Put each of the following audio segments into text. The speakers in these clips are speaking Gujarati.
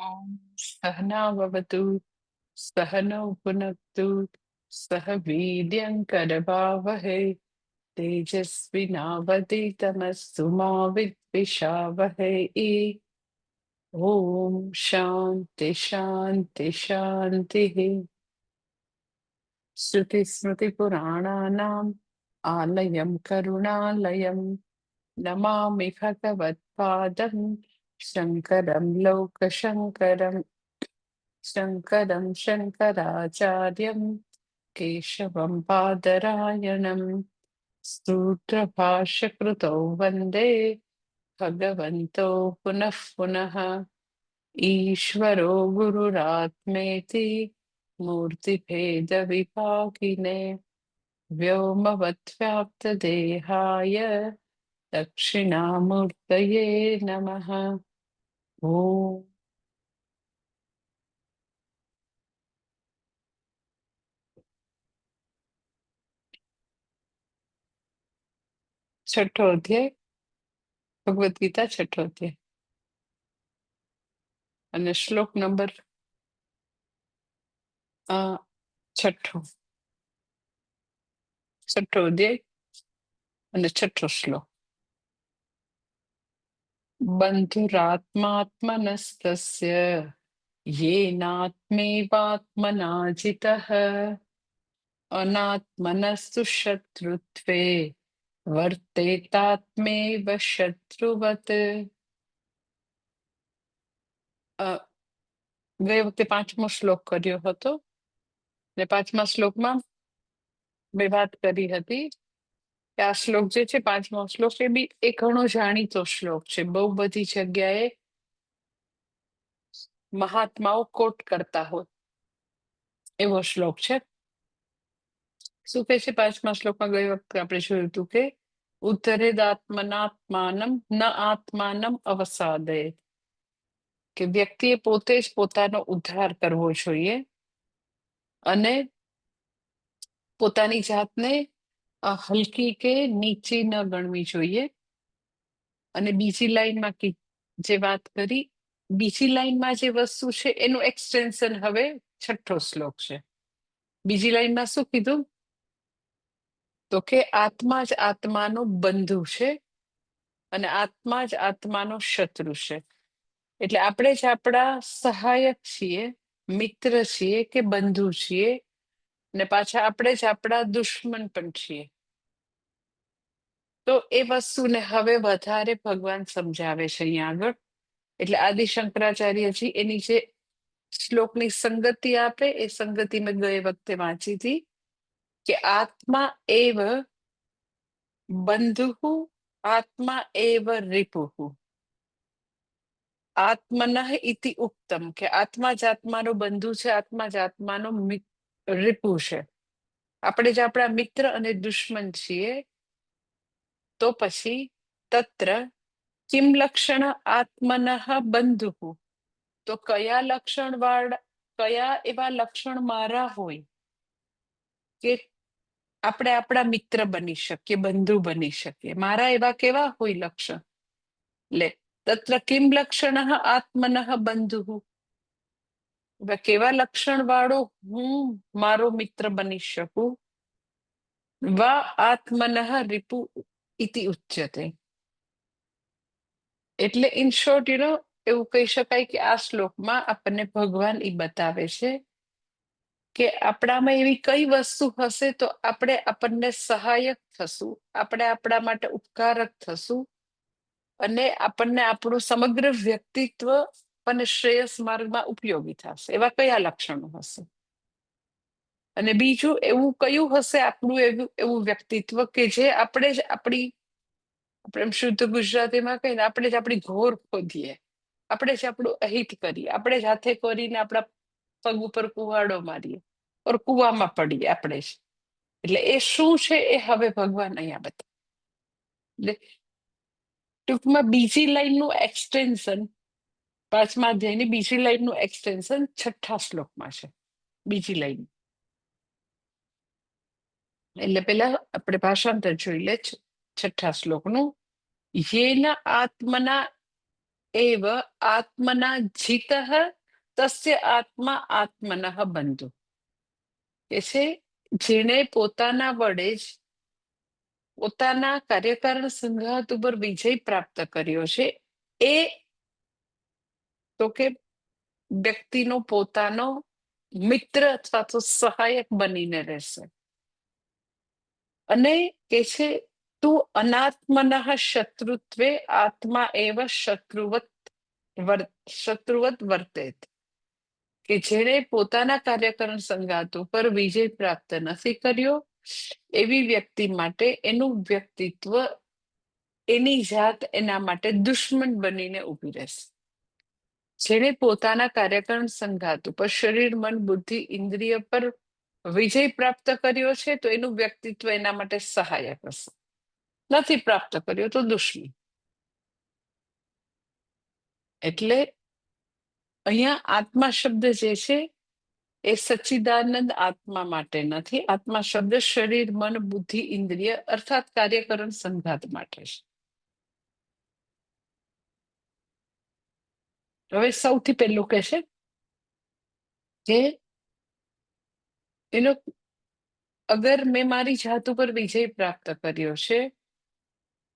ॐ सहनाववतु सहनौ पुनक्तु सह वीर्यङ्करवावहै तेजस्विनावधीतमस्तु मा विद्विषावहै। ॐ शान्ति शान्ति शान्तिः। श्रुतिस्मृतिपुराणानाम् आलयं करुणालयं नमामि भगवत्पादं शङ्करं लोकशङ्करम्। शङ्करं शङ्कराचार्यं केशवं पादरायणं सूत्रभाष्यकृतौ वन्दे भगवन्तो पुनः पुनः। ईश्वरो गुरुरात्मेति मूर्तिभेदविभागिने व्योमवद्व्याप्तदेहाय दक्षिणामूर्तये नमः। ॐ छठो अध्याय भगवद गीता छठो अध्याय અને શ્લોક નંબર છઠ્ઠો છઠ્ઠો અધ્યાય અને છઠ્ઠો શ્લોક. બંધુરાત્માત્મનસ્તસ્ય येनात्मेवात्मना जितः अनात्मनस्तु शत्रुत्वे वर्तेतात्मेव शत्रुवत्. ગઈ વખતે પાંચમો શ્લોક કર્યો હતો ને પાંચમા શ્લોકમાં મેં વાત કરી હતી કે આ શ્લોક જે છે પાંચમો શ્લોક એ બી એ ઘણો જાણીતો શ્લોક છે. બહુ બધી જગ્યાએ મહાત્માઓ કોટ કરતા હોય એવો શ્લોક છે. શું કહે છે પાંચમા શ્લોકમાં? ગઈ વખતે આપણે જોયું હતું કે ઉત્તરેદાત્મનાત્માનમ ન આત્માનમ અવસાદે, કે વ્યક્તિએ પોતે જ પોતાનો ઉદ્ધાર કરવો જોઈએ અને પોતાની જાતને હલકી કે નીચી ન ગણવી જોઈએ. અને બીજી લાઈનમાં જે વાત કરી, બીજી લાઈનમાં જે વસ્તુ છે એનું એક્સટેન્શન હવે છઠ્ઠો શ્લોક છે. બીજી લાઈનમાં શું કીધું? તો કે આત્મા જ આત્માનો બંધુ છે અને આત્મા જ આત્માનો શત્રુ છે. એટલે આપણે જ આપણા સહાયક છીએ, મિત્ર છીએ કે બંધુ છીએ, ને પાછા આપણે જ આપણા દુશ્મન પણ છીએ. તો એ વસ્તુને હવે વધારે ભગવાન સમજાવે છે અહીંયા આગળ. એટલે આદિ શંકરાચાર્યજી એની જે શ્લોકની સંગતિ આપે એ સંગતિ મેં ગઈ વખતે વાંચી હતી કે આત્મા એવ બંધુ આત્મા એવ રિપુઃ આત્મનઃ ઇતિ ઉક્તમ, કે આત્મા જ આત્માનો બંધુ છે, આત્મા જ આત્માનો રિપુ છે. આપણે જ આપણા મિત્ર અને દુશ્મન છીએ. તો પછી તત્ર કિમ લક્ષણ આત્મનઃ બંધુ, તો કયા લક્ષણ વાળા, કયા એવા લક્ષણ મારા હોય કે આપણે આપણા મિત્ર બની શકીએ, બંધુ બની શકીએ? મારા એવા કેવા હોય લક્ષણ? લે તત્ર કિમ લક્ષણ આત્મનઃ બંધુ, કેવા લક્ષણ વાળો હું મારો મિત્ર બની શકું? વા આત્મનઃ રિપુ ઇતિ ઉચ્યતે. એટલે ઇન શોર્ટ એવું કહી શકાય કે આ શ્લોકમાં આપણને ભગવાન એ બતાવે છે કે આપણામાં એવી કઈ વસ્તુ હશે તો આપણે આપણને સહાયક થશું, આપણે આપણા માટે ઉપકારક થશું અને આપણને આપણું સમગ્ર વ્યક્તિત્વ અને શ્રેયસ માર્ગમાં ઉપયોગી થશે. એવા કયા લક્ષણો હશે? અને બીજું એવું કયું હશે આપણું એવું વ્યક્તિત્વ કે જે આપણે જ આપણી, આપણે એમ શુદ્ધ ગુજરાતીમાં કહીને આપણે જ આપણી ઘોર ખોદીએ, આપણે જ આપણું અહિત કરીએ, આપણે જ હાથે કરીને આપણા પગ ઉપર કુવાડો મારીએ ઓર કુવામાં પડીએ આપણે જ. એટલે એ શું છે એ હવે ભગવાન અહીંયા બતાવે. એટલે ટૂંકમાં બીજી લાઈનનું એક્સટેન્શન, પાંચમા અધ્યાયની બીજી લાઈનનું એક્સટેન્શન છઠ્ઠા શ્લોકમાં છે. બીજી લાઈન એટલે પેલા આપણે ભાષાંતર જોઈ લે છઠ્ઠા શ્લોકનું. યેન આત્મના એવ આત્મના જીતઃ તસ્ય આત્મા આત્મનઃ બંધુ. કે છે જેણે પોતાના વડે જ પોતાના કાર્યકારણ સંઘાત ઉપર વિજય પ્રાપ્ત કર્યો છે એ તો કે વ્યક્તિનો પોતાનો મિત્ર અથવા તો સહાયક બનીને રહેશે. અને કે છે તું અનાત્મનઃ શત્રુત્વે આત્મા એવ શત્રુવત વર્તેત. કે જેણે પોતાના કાર્યકરણ સંગાત ઉપર વિજય પ્રાપ્ત નથી કર્યો એવી વ્યક્તિ માટે એનું વ્યક્તિત્વ એની જાત એના માટે દુશ્મન બનીને ઉભી રહેશે. જેણે પોતાના કાર્યકરણ સંઘાત ઉપર શરીર મન બુદ્ધિ ઇન્દ્રિય પર વિજય પ્રાપ્ત કર્યો છે તો એનું વ્યક્તિત્વ એના માટે સહાયક હશે. નથી પ્રાપ્ત કર્યો તો દુશ્મન. એટલે અહીંયા આત્મા શબ્દ જે છે એ સચ્ચિદાનંદ આત્મા માટે નથી. આત્મા શબ્દ શરીર મન બુદ્ધિ ઇન્દ્રિય અર્થાત કાર્યકરણ સંઘાત માટે છે. હવે સૌથી પહેલું કહે છે કે એનો અગર મેં મારી જાત ઉપર વિજય પ્રાપ્ત કર્યો છે,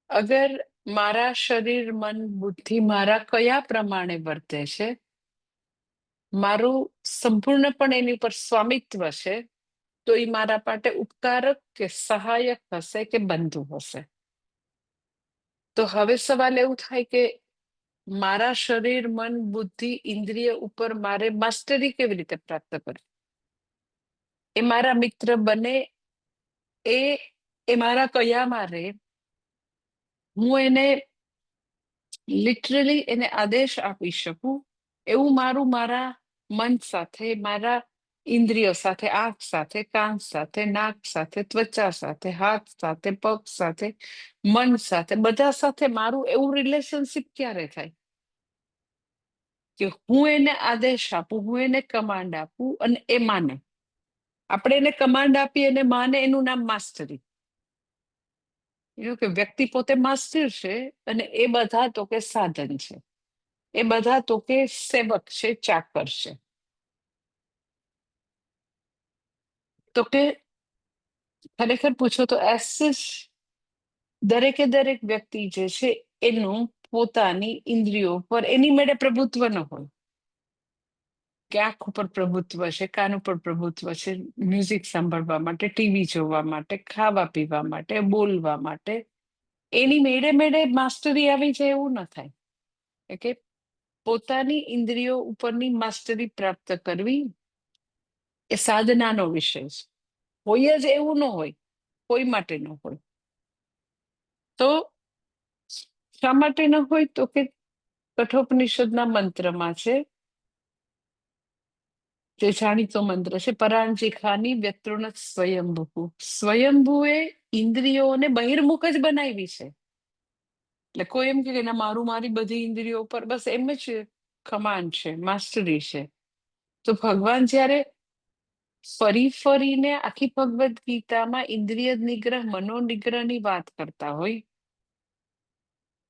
અગર મારા શરીર મન બુદ્ધિ મારા કયા પ્રમાણે વર્તે છે, મારું સંપૂર્ણપણે એની ઉપર સ્વામિત્વ છે, તો એ મારા માટે ઉપકારક કે સહાયક હશે કે બંધુ હશે. તો હવે સવાલ એવું થાય કે મારા શરીર મન બુદ્ધિ ઇન્દ્રિય ઉપર મારે માસ્ટરી કેવી રીતે પ્રાપ્ત કરવી? એ મારા મિત્ર બને એ મારા કયામાં રહે, હું એને લિટરલી એને આદેશ આપી શકું એવું મારું મારા મન સાથે મારા ઇન્દ્રિયો સાથે આંખ સાથે કાન સાથે નાક સાથે ત્વચા સાથે હાથ સાથે પગ સાથે મન સાથે બધા સાથે મારું એવું રિલેશનશીપ ક્યારે થાય કે હું એને આદેશ આપું, હું એને કમાન્ડ આપું અને એ માને. આપણે એને કમાન્ડ આપીએ અને માને એનું નામ માસ્ટરી. કે વ્યક્તિ પોતે માસ્ટર છે અને એ બધા તો કે સાધન છે, એ બધા તો કે સેવક છે, ચાકર છે. તો કે ખરેખર પૂછો તો એસ દરેકે દરેક વ્યક્તિ જે છે એનું પોતાની ઇન્દ્રિયો પર એની મેળે પ્રભુત્વ ન હોય. કે આંખ ઉપર પ્રભુત્વ છે, કાન ઉપર પ્રભુત્વ છે, મ્યુઝિક સાંભળવા માટે, ટીવી જોવા માટે, ખાવા પીવા માટે, બોલવા માટે એની મેળે મેળે માસ્ટરી આવી જાય એવું ન થાય. કે પોતાની ઇન્દ્રિયો ઉપરની માસ્ટરી પ્રાપ્ત કરવી એ સાધનાનો વિષય છે. હોય જ એવું ન હોય, કોઈ માટે ન હોય. તો શા માટે ન હોય? તો કે કઠોપનિષદના મંત્રમાં છે, જે જાણીતો મંત્ર છે, પરાંજિખાની વ્યતૃણ સ્વયંભૂ. સ્વયંભૂએ ઇન્દ્રિયોને બહિર્મુખ જ બનાવી છે. એટલે કોઈ એમ કે મારું મારી બધી ઇન્દ્રિયો પર બસ એમ જ કમાન્ડ છે, માસ્ટરી છે. તો ભગવાન જયારે ફરી ફરીને આખી ભગવદ્ ગીતામાં ઇન્દ્રિય નિગ્રહ મનોનિગ્રહની વાત કરતા હોય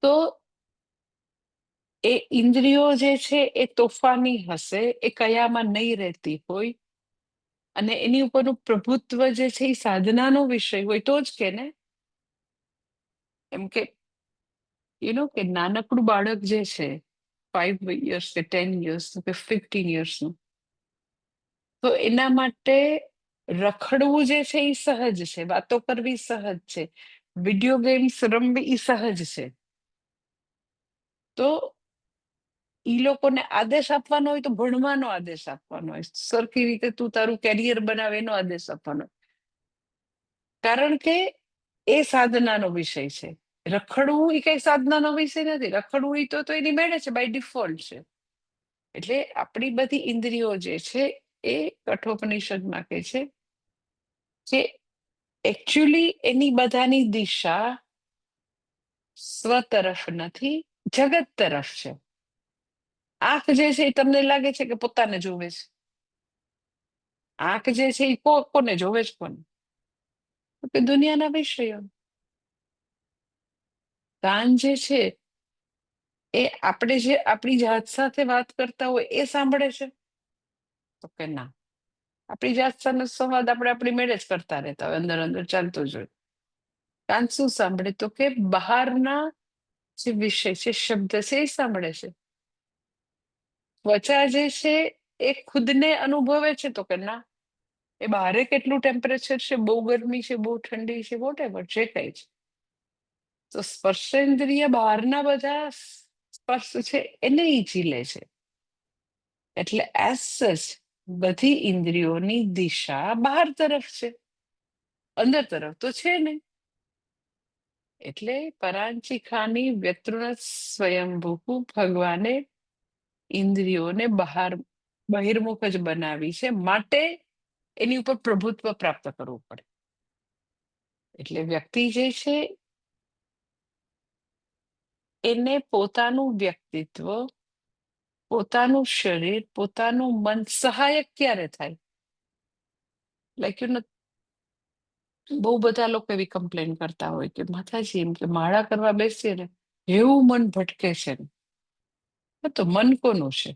તો એ ઇન્દ્રિયો જે છે એ તોફાની હશે, એ કયામાં નહીં રહેતી હોય અને એની ઉપરનું પ્રભુત્વ જે છે એ સાધનાનો વિષય હોય તો જ કે ને. એમ કે કે નાનકડું બાળક જે છે 5 years કે 10 years કે 15 yearsનું, તો એના માટે રખડવું જે છે એ સહજ છે, વાતો કરવી સહજ છે, વિડીયો ગેમ્સ રમવી એ સહજ છે. તો ઈ લોકોને આદેશ આપવાનો હોય તો ભણવાનો આદેશ આપવાનો હોય, સરખી રીતે તું તારું કેરિયર બનાવે એનો આદેશ આપવાનો, કારણ કે એ સાધનાનો વિષય છે. રખડવું એ કઈ સાધનાનો વિષય નથી. રખડવું એ તો એની મેળે છે, બાય ડિફોલ્ટ છે. એટલે આપણી બધી ઇન્દ્રિયો જે છે એ કઠોપનિષદમાં કે છે કે એકચ્યુઅલી એની બધાની દિશા સ્વ તરફ નથી, જગત તરફ છે. આંખ જે છે એ તમને લાગે છે કે પોતાને જોવે છે. આંખ જે છે એ કોને જોવે છે? કોને? કે દુનિયાના વિષયો. કાન જે છે એ આપણે જે આપણી જાત સાથે વાત કરતા હોય એ સાંભળે છે? તો કે ના. આપણી જાત સાથે સંવાદ આપણે આપણી મેળે જ કરતા રહેતા હોય, અંદર અંદર ચાલતો જ હોય. કાન શું સાંભળે? તો કે બહારના જે વિષય છે, શબ્દ છે, એ સાંભળે છે. ત્વચા જે છે એ ખુદને અનુભવે છે? તો કે ના. એ બહારે કેટલું ટેમ્પરેચર છે, બહુ ગરમી છે, બહુ ઠંડી છે, વોટેવર જે કઈ છે. તો સ્પર્શેન્દ્રિય બહારના બધા સ્પર્શ છે એને ઈ ઝીલે છે. એટલે એઝ સચ બધી ઇન્દ્રિયોની દિશા બહાર તરફ છે, અંદર તરફ તો છે નહીં. એટલે પરાંચિખાની વ્યતૃણ સ્વયંભૂ ભગવાને ઇન્દ્રિયોને બહિર્મુખ જ બનાવી છે, માટે એની ઉપર પ્રભુત્વ પ્રાપ્ત કરવું પડે. એટલે વ્યક્તિ જે છે એને પોતાનું વ્યક્તિત્વ, પોતાનું શરીર, પોતાનું મન સહાયક ક્યારે થાય? લાઈક બહુ બધા લોકો એવી કમ્પ્લેન કરતા હોય કે માતાજી એમ કે માળા કરવા બેસીએ ને એવું મન ભટકે છે ને. તો મન કોનું છે?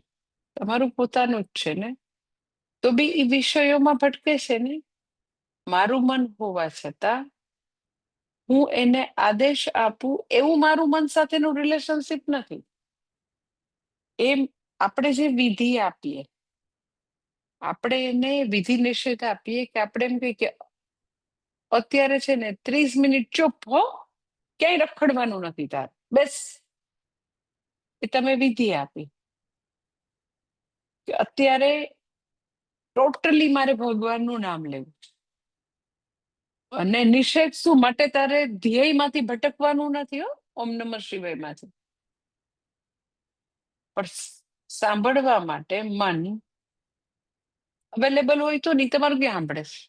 તમારું પોતાનું જ છે ને. તો બી એ વિષયોમાં ભટકે છે ને. મારું મન હોવા છતાં હું એને આદેશ આપું એવું મારું મન સાથેનું રિલેશનશીપ નથી. એમ આપણે જે વિધિ આપીએ, આપણે એને વિધિ નિષેધ આપીએ કે આપણે એમ કહીએ કે અત્યારે છે ને 30 મિનિટ ચૂપ હો, ક્યાંય રખડવાનું નથી તાર, બસ. એ તમે વિધિ આપી કે અત્યારે ટોટલી મારે ભગવાનનું નામ લેવું. અને નિષેધ શું? માટે તારે ધ્યેયમાંથી ભટકવાનું નથી હો, ઓમ નમઃ શિવાયમાંથી. પણ સાંભળવા માટે મન અવેલેબલ હોય તો નહીં, તમારું ક્યાં સાંભળે છે?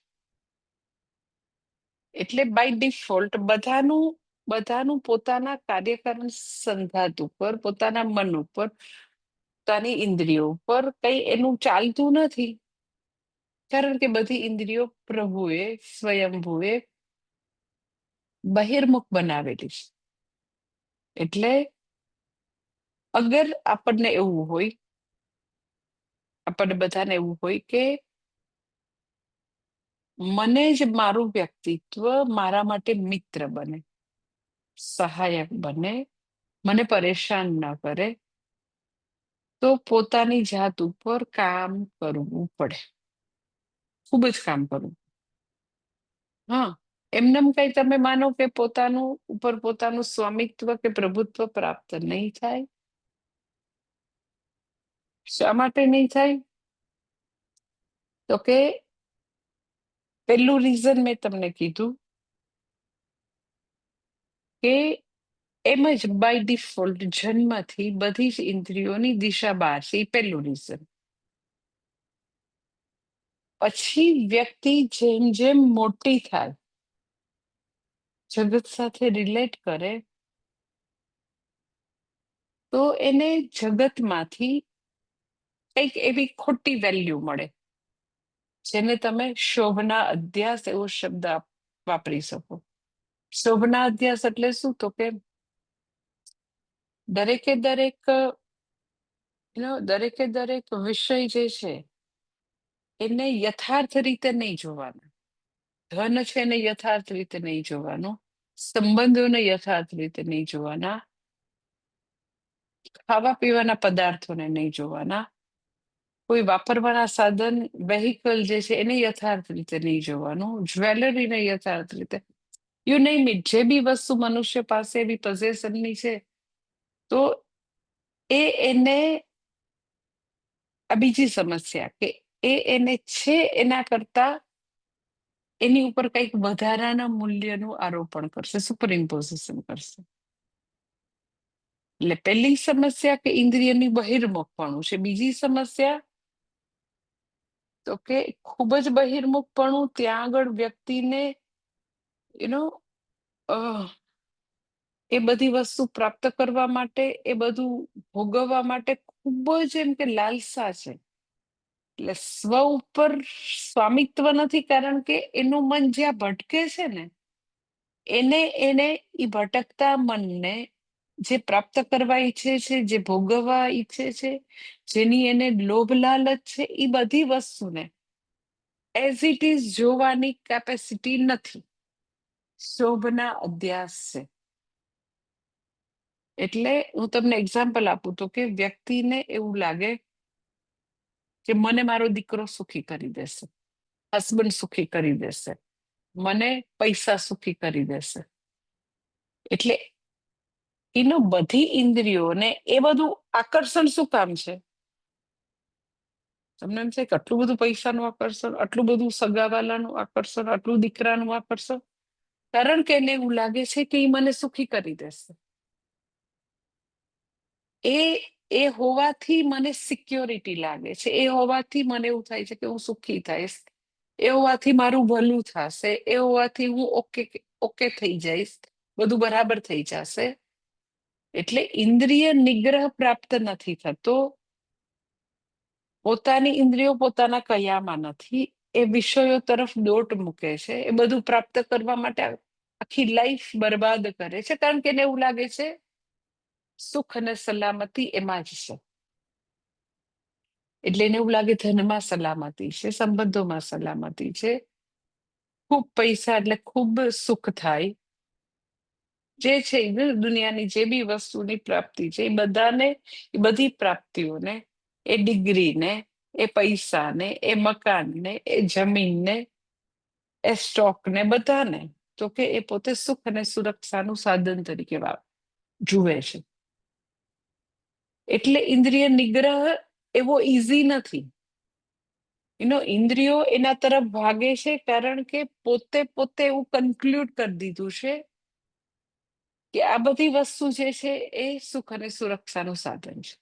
એટલે બાય ડિફોલ્ટ બધાનું પોતાના કાર્યકારણ સંઘાત ઉપર, પોતાના મન ઉપર, પોતાની ઇન્દ્રિયો ઉપર કઈ એનું ચાલતું નથી. કારણ કે બધી ઇન્દ્રિયો પ્રભુએ સ્વયંભુએ બહિર્મુખ બનાવેલી છે. એટલે અગર આપણને એવું હોય, આપણને બધાને એવું હોય કે મને જ મારું વ્યક્તિત્વ મારા માટે મિત્ર બને, સહાયક બને, મને પરેશાન ન કરે, તો પોતાની જાત ઉપર કામ કરવું પડે, ખૂબ જ કામ કરવું. હા, એમનેમ કઈ તમે માનો કે પોતાનું ઉપર પોતાનું સ્વામિત્વ કે પ્રભુત્વ પ્રાપ્ત નહીં થાય. શા માટે નહીં થાય? તો કે પેલું રીઝન મેં તમને કીધું કે એમ જ બાય ડિફોલ્ટ જન્મથી બધી જ ઇન્દ્રિયોની દિશા બહાર છે, એ પેલું રીઝન. પછી વ્યક્તિ જેમ જેમ મોટી થાય, જગત સાથે રિલેટ કરે, તો એને જગતમાંથી કંઈક એવી ખોટી વેલ્યુ મળે, જેને તમે શોભના અધ્યાસ એવો શબ્દ વાપરી શકો. શોભના અધ્યાસ એટલે શું? તો કે દરેકે દરેક વિષય જે છે એને યથાર્થ રીતે નહીં જોવાના. ધન છે એને યથાર્થ રીતે નહીં જોવાનું, સંબંધોને યથાર્થ રીતે નહીં જોવાના, ખાવા પીવાના પદાર્થોને નહીં જોવાના, કોઈ વાપરવાના સાધન વેહિકલ જે છે એને યથાર્થ રીતે નહીં જોવાનું, જ્વેલરીને યથાર્થ રીતે, યુ નેમ ઇટ, જે બી વસ્તુ મનુષ્ય પાસે એવી પોઝેશનની છે, તો એને આ બીજી સમસ્યા કે એને છે એના કરતા એની ઉપર કંઈક વધારાના મૂલ્યનું આરોપણ કરશે, સુપર ઇમ્પોઝિશન કરશે. એટલે પહેલી સમસ્યા કે ઇન્દ્રિયની બહિર્મુખપણું છે. બીજી સમસ્યા તો કે ખૂબ જ બહિર્મુખપણું ત્યાં આગળ વ્યક્તિને એ બધી વસ્તુ પ્રાપ્ત કરવા માટે, એ બધું ભોગવવા માટે ખૂબ જ એમ કે લાલસા છે. એટલે સ્વ ઉપર સ્વામિત્વ નથી, કારણ કે એનું મન જ્યાં ભટકે છે ને એને ઈ ભટકતા મનને જે પ્રાપ્ત કરવા ઈચ્છે છે, જે ભોગવવા ઈચ્છે છે, જેની એને લોભ લાલચ છે, એ બધી વસ્તુને એઝ ઇટ ઇઝ જોવાની કેપેસિટી નથી. શોભના અધ્યાસ છે. એટલે હું તમને એક્ઝામ્પલ આપું તો કે વ્યક્તિને એવું લાગે કે મને મારો દીકરો સુખી કરી દેશે, હસબન્ડ સુખી કરી દેશે, મને પૈસા સુખી કરી દેશે. એટલે એનો બધી ઇન્દ્રિયોને એ બધું આકર્ષણ શું કામ છે? તમને એમ છે કે આટલું બધું પૈસાનું આકર્ષણ, આટલું બધું સગાવાલાનું આકર્ષણ, આટલું દીકરાનું આકર્ષણ? કારણ કે એને એવું લાગે છે કે એ મને સુખી કરી દેશે. એ હોવાથી મને સિક્યોરિટી લાગે છે, એ હોવાથી મને એવું થાય છે કે હું સુખી થઈશ, એ હોવાથી મારું ભલું થશે, એ હોવાથી હું ઓકે થઈ જઈશ, બધું બરાબર થઈ જશે. એટલે ઇન્દ્રિય નિગ્રહ પ્રાપ્ત નથી થતો. પોતાની ઇન્દ્રિયો પોતાના કયામાં નથી, એ વિષયો તરફ દોટ મૂકે છે. એ બધું પ્રાપ્ત કરવા માટે આખી લાઈફ બરબાદ કરે છે, કારણ કે એને એવું લાગે છે સુખ અને સલામતી એમાં જ છે. એટલે એને એવું લાગે ધનમાં સલામતી છે, સંબંધોમાં સલામતી છે, ખૂબ પૈસા એટલે ખૂબ સુખ થાય. જે છે દુનિયાની જે બી વસ્તુની પ્રાપ્તિ છે, એ બધાને, એ બધી પ્રાપ્તિઓને, એ ડિગ્રીને, એ પૈસાને, એ મકાનને, એ જમીનને, એ સ્ટોકને, બધાને તો કે એ પોતે સુખ અને સુરક્ષાનું સાધન તરીકે જુએ છે. એટલે ઇન્દ્રિય નિગ્રહ એવો ઈઝી નથી. એનો ઇન્દ્રિયો એના તરફ ભાગે છે કારણ કે પોતે એવું કન્ક્લુડ કરી દીધું છે કે આ બધી વસ્તુ જે છે એ સુખ અને સુરક્ષાનું સાધન છે.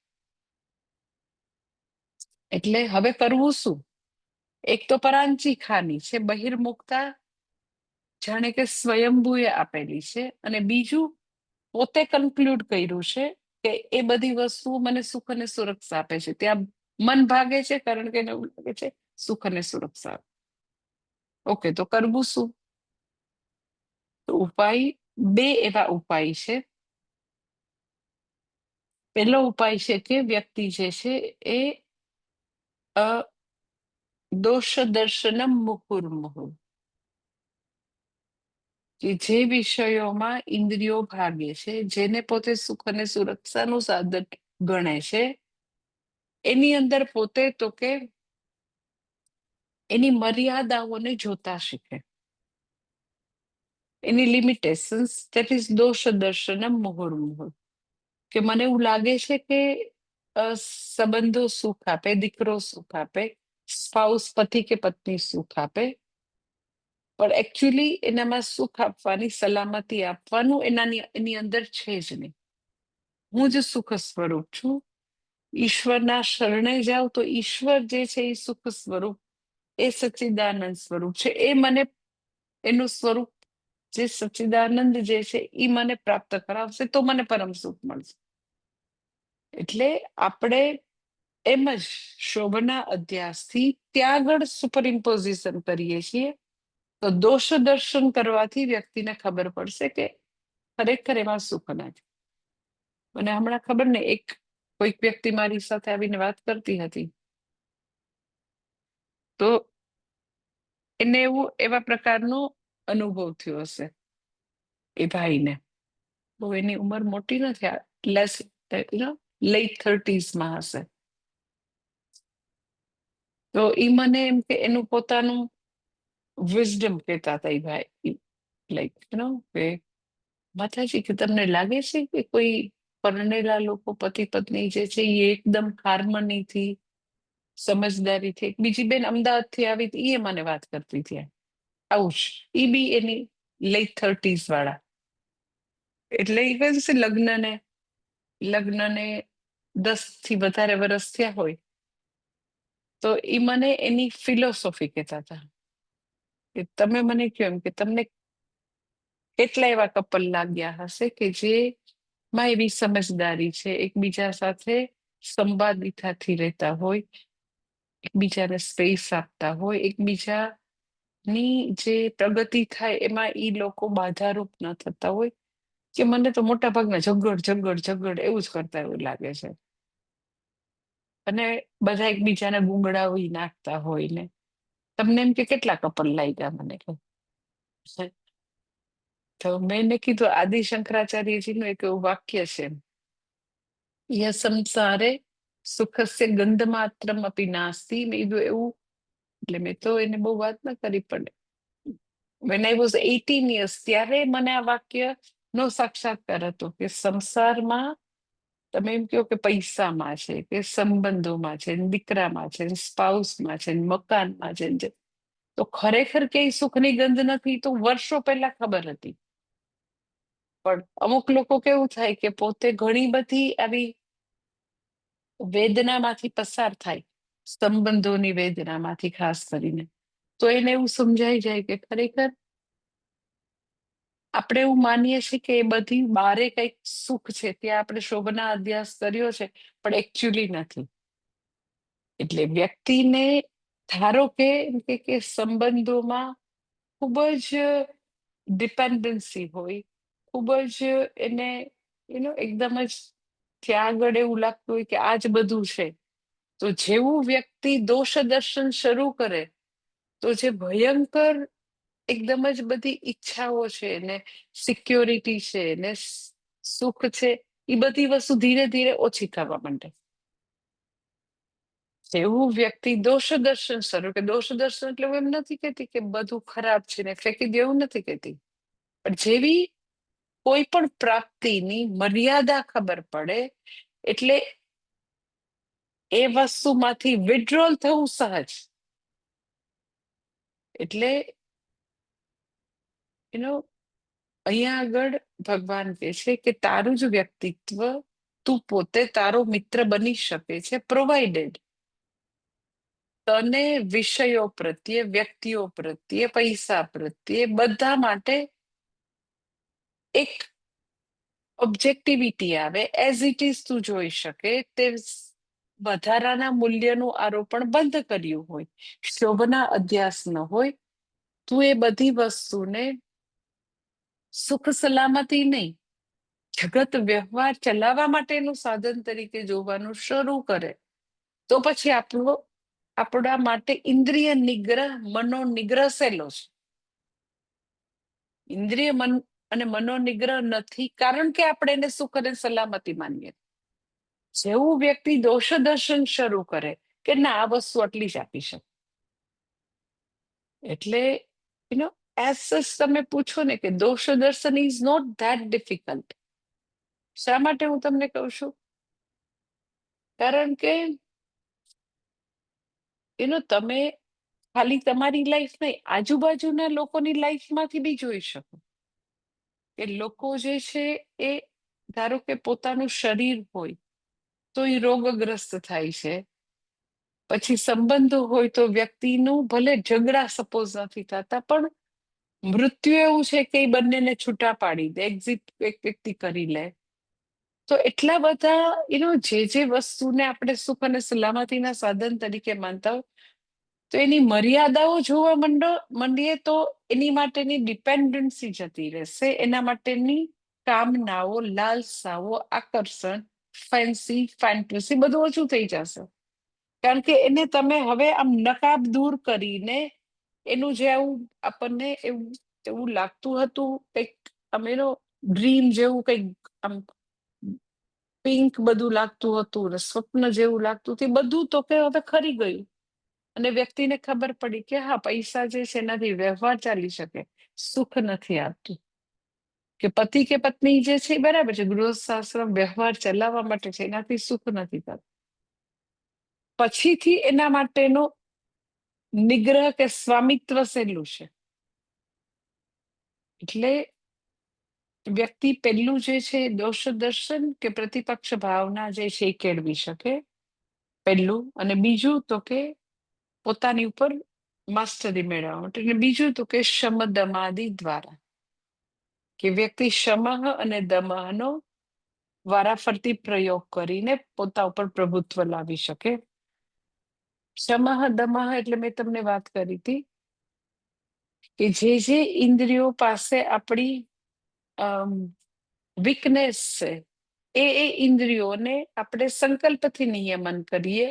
એટલે હવે કરવું શું? એક તો પરાંચી ખાની છે, બહિર્મુખતા જાણે કે સ્વયંભૂએ આપેલી છે, અને બીજું પોતે કન્ક્લુડ કર્યું છે કે એ બધી વસ્તુઓ મને સુખ અને સુરક્ષા આપે છે. ત્યાં મન ભાગે છે કારણ કે એને એવું લાગે છે સુખ અને સુરક્ષા. ઓકે, તો કરવું શું? તો ઉપાય, બે એવા ઉપાય છે. પહેલો ઉપાય છે કે વ્યક્તિ જે છે એ દોષ દર્શનમ મુહુર્મુહુ, કે જે વિષયોમાં ઇન્દ્રિયો ભાગે છે, જેને પોતે સુખ અને સુરક્ષાનું સાધન ગણે છે, એની અંદર પોતે તો કે એની મર્યાદાઓને જોતા શીખે, એની લિમિટેશન્સ, દેટ ઇઝ દોષ દર્શનમ મુહુર્મુહુ. કે મને એવું લાગે છે કે સંબંધો સુખ આપે, દીકરો સુખ આપે, સ્પાઉસ પતિ કે પત્ની સુખ આપે, પણ એકચ્યુઅલી એનામાં સુખ આપવાની, સલામતી આપવાનું એની અંદર છે જ નહીં. હું જ સુખ સ્વરૂપ છું. ઈશ્વરના શરણે જાઉં તો ઈશ્વર જે છે એ સુખ સ્વરૂપ, એ સચ્ચિદાનંદ સ્વરૂપ છે. એ મને એનું સ્વરૂપ, જે સચ્ચિદાનંદ જે છે એ મને પ્રાપ્ત કરાવશે તો મને પરમ સુખ મળશે. એટલે આપણે એમ જ શોભના અધ્યાસથી ત્યાં આગળ સુપર ઇમ્પોઝિશન કરીએ છીએ. તો દોષ દર્શન કરવાથી વ્યક્તિને ખબર પડશે કે ખરેખર એમાં સુખ નથી. મને હમણાં ખબર ને, કોઈક વ્યક્તિ મારી સાથે આવીને વાત કરતી હતી, તો એને એવા પ્રકારનો અનુભવ થયો હશે એ ભાઈને. બહુ એની ઉંમર મોટી નથી, લેસ લેટ 30s હશે. તો એ મને એમ કે એનું પોતાનું વિઝડમ કહેતા હતા એ ભાઈ, લાઈક કે માતાજી, કે તમને લાગે છે કે કોઈ પરણેલા લોકો, પતિ પત્ની જે છે એ એકદમ હાર્મનીથી, સમજદારીથી, એક બીજી બેન અમદાવાદથી આવી હતી, એ મને વાત કરતી હતી આવું જ, એ બી એની લેટ 30s વાળા. એટલે એ કહે છે લગ્નને 10 થી વધારે વર્ષ થયા હોય તો એ મને એની ફિલોસોફી કહેતા હતા કે તમે મને કહો એમ કે તમને કેટલા એવા કપલ લાગ્યા હશે કે જેમાં એવી સમજદારી છે, એકબીજા સાથે સંવાદિતાથી રહેતા હોય, એકબીજાને સ્પેસ આપતા હોય, એકબીજાની જે પ્રગતિ થાય એમાં એ લોકો બાધારૂપ ન થતા હોય, કે મને તો મોટા ભાગના ઝગડ ઝગડ ઝગડ એવું જ કરતા એવું લાગે છે. અને બધા એકબીજાને ગુંગળાવી નાખતા હોય ને તમને એમ કે કેટલા કપલ લાગ્યા મને કે. તો મેં એને કીધું આદિ શંકરાચાર્યજીનું એક એવું વાક્ય છે, ય સંસારે સુખસ્ય ગંધ માત્રમ અપી નાસ્તિ. મેં કીધું એવું, એટલે મેં તો એને બહુ વાત ના કરી, પણ when I was 18 years ત્યારે મને આ વાક્ય નો સાક્ષાત્કાર હતો કે સંસારમાં તમે એમ કહો કે પૈસામાં છે કે સંબંધોમાં છે ને દીકરામાં છે ને સ્પાઉસમાં છે ને મકાનમાં છે ને, તો ખરેખર ક્યાંય સુખની ગંધ નથી તો વર્ષો પહેલા ખબર હતી. પણ અમુક લોકો કેવું થાય કે પોતે ઘણી બધી આવી વેદનામાંથી પસાર થાય, સંબંધોની વેદનામાંથી ખાસ કરીને, તો એને એવું સમજાઈ જાય કે ખરેખર આપણે એવું માનીએ છીએ કે એ બધી બારે કંઈક સુખ છે, ત્યાં આપણે શોભના અભ્યાસ કર્યો છે, પણ એકચ્યુઅલી નથી. એટલે વ્યક્તિને ધારો કે સંબંધોમાં ખૂબ જ ડિપેન્ડન્સી હોય, ખૂબ જ એને એકદમ જ ત્યાં આગળ એવું લાગતું હોય કે આ જ બધું છે, તો જેવું વ્યક્તિ દોષ દર્શન શરૂ કરે તો જે ભયંકર એકદમ જ બધી ઈચ્છાઓ છે ને સિક્યોરિટી છે ને સુખ છે, એ બધી વસ્તુ ધીરે ધીરે ઓછી થવા માંડે. એવું વ્યક્તિ દોષ દર્શન શરૂ કે દોષ દર્શન એટલે હું એમ નથી કહેતી કે બધું ખરાબ છે ને ફેંકી દેવું નથી કહેતી, પણ જેવી કોઈ પણ પ્રાપ્તિની મર્યાદા ખબર પડે એટલે એ વસ્તુમાંથી વિડ્રોલ થવું સહજ. એટલે અહીંયા આગળ ભગવાન કહે છે કે તારું જ વ્યક્તિત્વ તું પોતે તારો મિત્ર બની શકે છે, પ્રોવાઈડેડ તને વિષયો પ્રત્યે, વ્યક્તિઓ પ્રત્યે, પૈસા પ્રત્યે બધા માટે એક ઓબ્જેક્ટિવિટી આવે, એઝ ઇટ ઇઝ તું જોઈ શકે, તે વધારાના મૂલ્યનું આરોપણ બંધ કર્યું હોય, શોભના અધ્યાસ ન હોય, તું એ બધી વસ્તુને સુખ સલામતી નહીં, જગત વ્યવહાર ચલાવવા માટેનું સાધન તરીકે જોવાનું શરૂ કરે, તો પછી આપણા માટે ઇન્દ્રિય નિગ્રહ, મનો નિગ્રહ સહેલો છે. ઇન્દ્રિય મન અને મનો નિગ્રહ નથી કારણ કે આપણે એને સુખ અને સલામતી માનીએ. જેવું વ્યક્તિ દોષ દર્શન શરૂ કરે કે ના આ વસ્તુ આટલી જ આપી શકે, એટલે એઝ સચ તમે પૂછો ને કે દોષ દર્શન ઇઝ નોટ ધેટ ડિફિકલ્ટ. શા માટે હું તમને કહું છું? કારણ કે તમે ખાલી તમારી લાઈફ નહીં, આજુબાજુના લોકોની લાઈફમાંથી બી જોઈ શકો કે લોકો જે છે એ ધારો કે પોતાનું શરીર હોય તો એ રોગગ્રસ્ત થાય છે, પછી સંબંધો હોય તો વ્યક્તિનું ભલે ઝઘડા સપોઝ નથી થતા, પણ મૃત્યુ એવું છે કે એ બંનેને છૂટા પાડી દે, એક્ઝિટ એક વ્યક્તિ કરી લે. તો એટલા બધા જે વસ્તુને આપણે સુખ અને સલામતીના સાધન તરીકે માનતા હોય, તો એની મર્યાદાઓ જોવા માંડીએ તો એની માટેની ડિપેન્ડન્સી જતી રહેશે, એના માટેની કામનાઓ, લાલસાઓ, આકર્ષણ, ફેન્સી, ફેન્ટસી બધું ઓછું થઈ જશે. કારણ કે એને તમે હવે આમ નકાબ દૂર કરીને એનું જે આવું આપણને એવું લાગતું હતું કંઈક આમ ડ્રીમ જેવું કંઈક આમ પિંક બધું લાગતું હતું ને સ્વપ્ન જેવું લાગતું હતું, બધું તો કે હવે ખરી ગયું. અને વ્યક્તિને ખબર પડી કે હા પૈસા જે છે એનાથી વ્યવહાર ચાલી શકે, સુખ નથી આપતું. કે પતિ કે પત્ની જે છે બરાબર છે, ગૃહસ્થાશ્રમ વ્યવહાર ચલાવવા માટે છે, એનાથી સુખ નથી થતું. પછીથી એના માટેનો નિગ્રહ કે સ્વામિત્વ સહેલું છે. એટલે વ્યક્તિ પેલું જે છે દોષ દર્શન કે પ્રતિપક્ષ ભાવના જે છે એ કેળવી શકે પહેલું, અને બીજું તો કે પોતાની ઉપર માસ્ટરી મેળવવા માટે, અને બીજું તો કે શમ દમાદિ દ્વારા કે વ્યક્તિ શમઃ અને દમઃનો વારાફરતી પ્રયોગ કરીને પોતા ઉપર પ્રભુત્વ લાવી શકે. શમઃ દમઃ એટલે મેં તમને વાત કરી હતી કે જે ઇન્દ્રિયો પાસે આપણી વીકનેસ છે એ ઇન્દ્રિયોને આપણે સંકલ્પથી નિયમન કરીએ,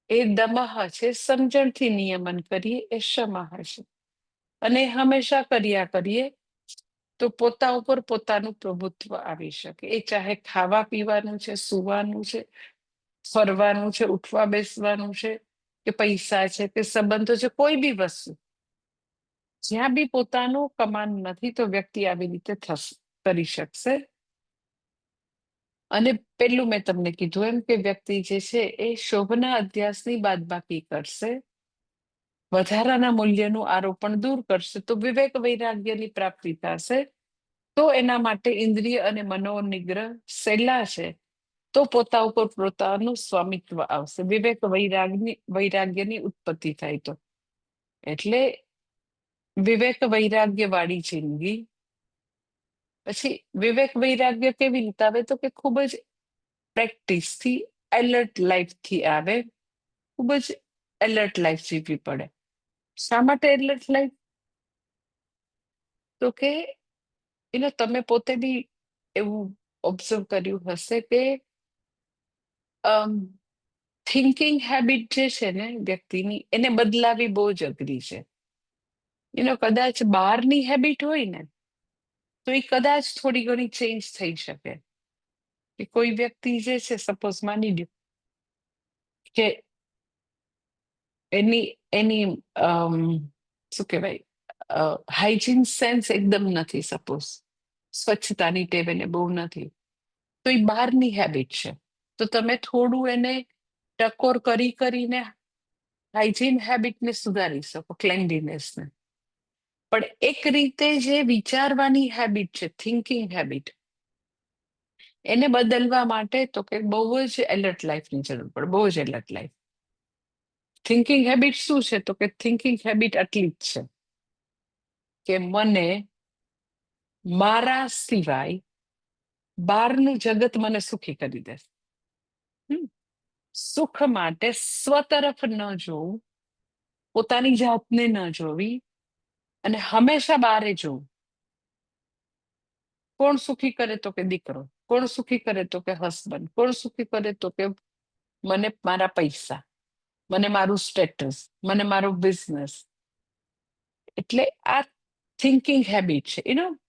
એ દમહ છે સમજણથી નિયમન કરીએ, એ શમહ છે. અને હંમેશા કર્યા કરીએ તો પોતા ઉપર પોતાનું પ્રભુત્વ આવી શકે. એ ચાહે ખાવા પીવાનું છે, સુવાનું છે, ફરવાનું છે, ઉઠવા બેસવાનું છે, કે પૈસા છે, કે સંબંધો છે, કોઈ બી વસ્તુ જ્યાં બી પોતાનું કમાન્ડ નથી તો વ્યક્તિ આવી રીતે કરી શકશે. અને પેલું મેં તમને કીધું એમ કે વ્યક્તિ જે છે એ શોભના અધ્યાસની બાદબાકી કરશે, વધારાના મૂલ્યનું આરોપણ દૂર કરશે, તો વિવેક વૈરાગ્યની પ્રાપ્તિ થશે. તો એના માટે ઇન્દ્રિય અને મનોનિગ્રહ સહેલા છે. તો પોતા ઉપર પોતાનું સ્વામિત્વ આવશે, વિવેક વૈરાગ્યની ઉત્પત્તિ થાય તો. એટલે વિવેક વૈરાગ્ય વાળી જિંદગી. પછી વિવેક વૈરાગ્ય કેવી રીતે આવે તો કે ખૂબ જ પ્રેક્ટિસથી, એલર્ટ લાઈફથી આવે. ખૂબ જ એલર્ટ લાઈફ જીવવી પડે. શા માટે એલર્ટ લાઈફ? તો કે તમે પોતે બી એવું ઓબ્ઝર્વ કર્યું હશે કે થિંકિંગ હેબિટ જે છે ને વ્યક્તિની, એને બદલાવી બહુ જ અઘરી છે. કદાચ બહારની હેબિટ હોય ને તો એ કદાચ થોડી ઘણી ચેન્જ થઈ શકે. કે કોઈ વ્યક્તિ જે છે, સપોઝ માની લ્યો કે એની એની શું કહેવાય, હાઇજીન સેન્સ એકદમ નથી, સપોઝ સ્વચ્છતાની ટેવ એને બહુ નથી, તો એ બહારની હેબિટ છે. તો તમે થોડું એને ટકોર કરીને હાઇજીન હેબિટને સુધારી શકો, ક્લેન્લીનેસને. પણ એક રીતે જે વિચારવાની હેબિટ છે, થિંકિંગ હેબિટ, એને બદલવા માટે તો કે બહુ જ એલર્ટ લાઈફની જરૂર પડે, બહુ જ એલર્ટ લાઈફ. થિંકિંગ હેબિટ શું છે તો કે થિંકિંગ હેબિટ આટલી જ છે કે મને મારા સિવાય બહારનું જગત મને સુખી કરી દે. સુખ માટે સ્વ તરફ ન જોવું, પોતાની જાતને ન જોવી, અને હંમેશા બારે જોવું. કોણ સુખી કરે તો કે દીકરો, કોણ સુખી કરે તો કે હસબન્ડ, કોણ સુખી કરે તો કે મને મારા પૈસા, મને મારું સ્ટેટસ, મને મારો બિઝનેસ. એટલે આ થિંકિંગ હેબિટ છે.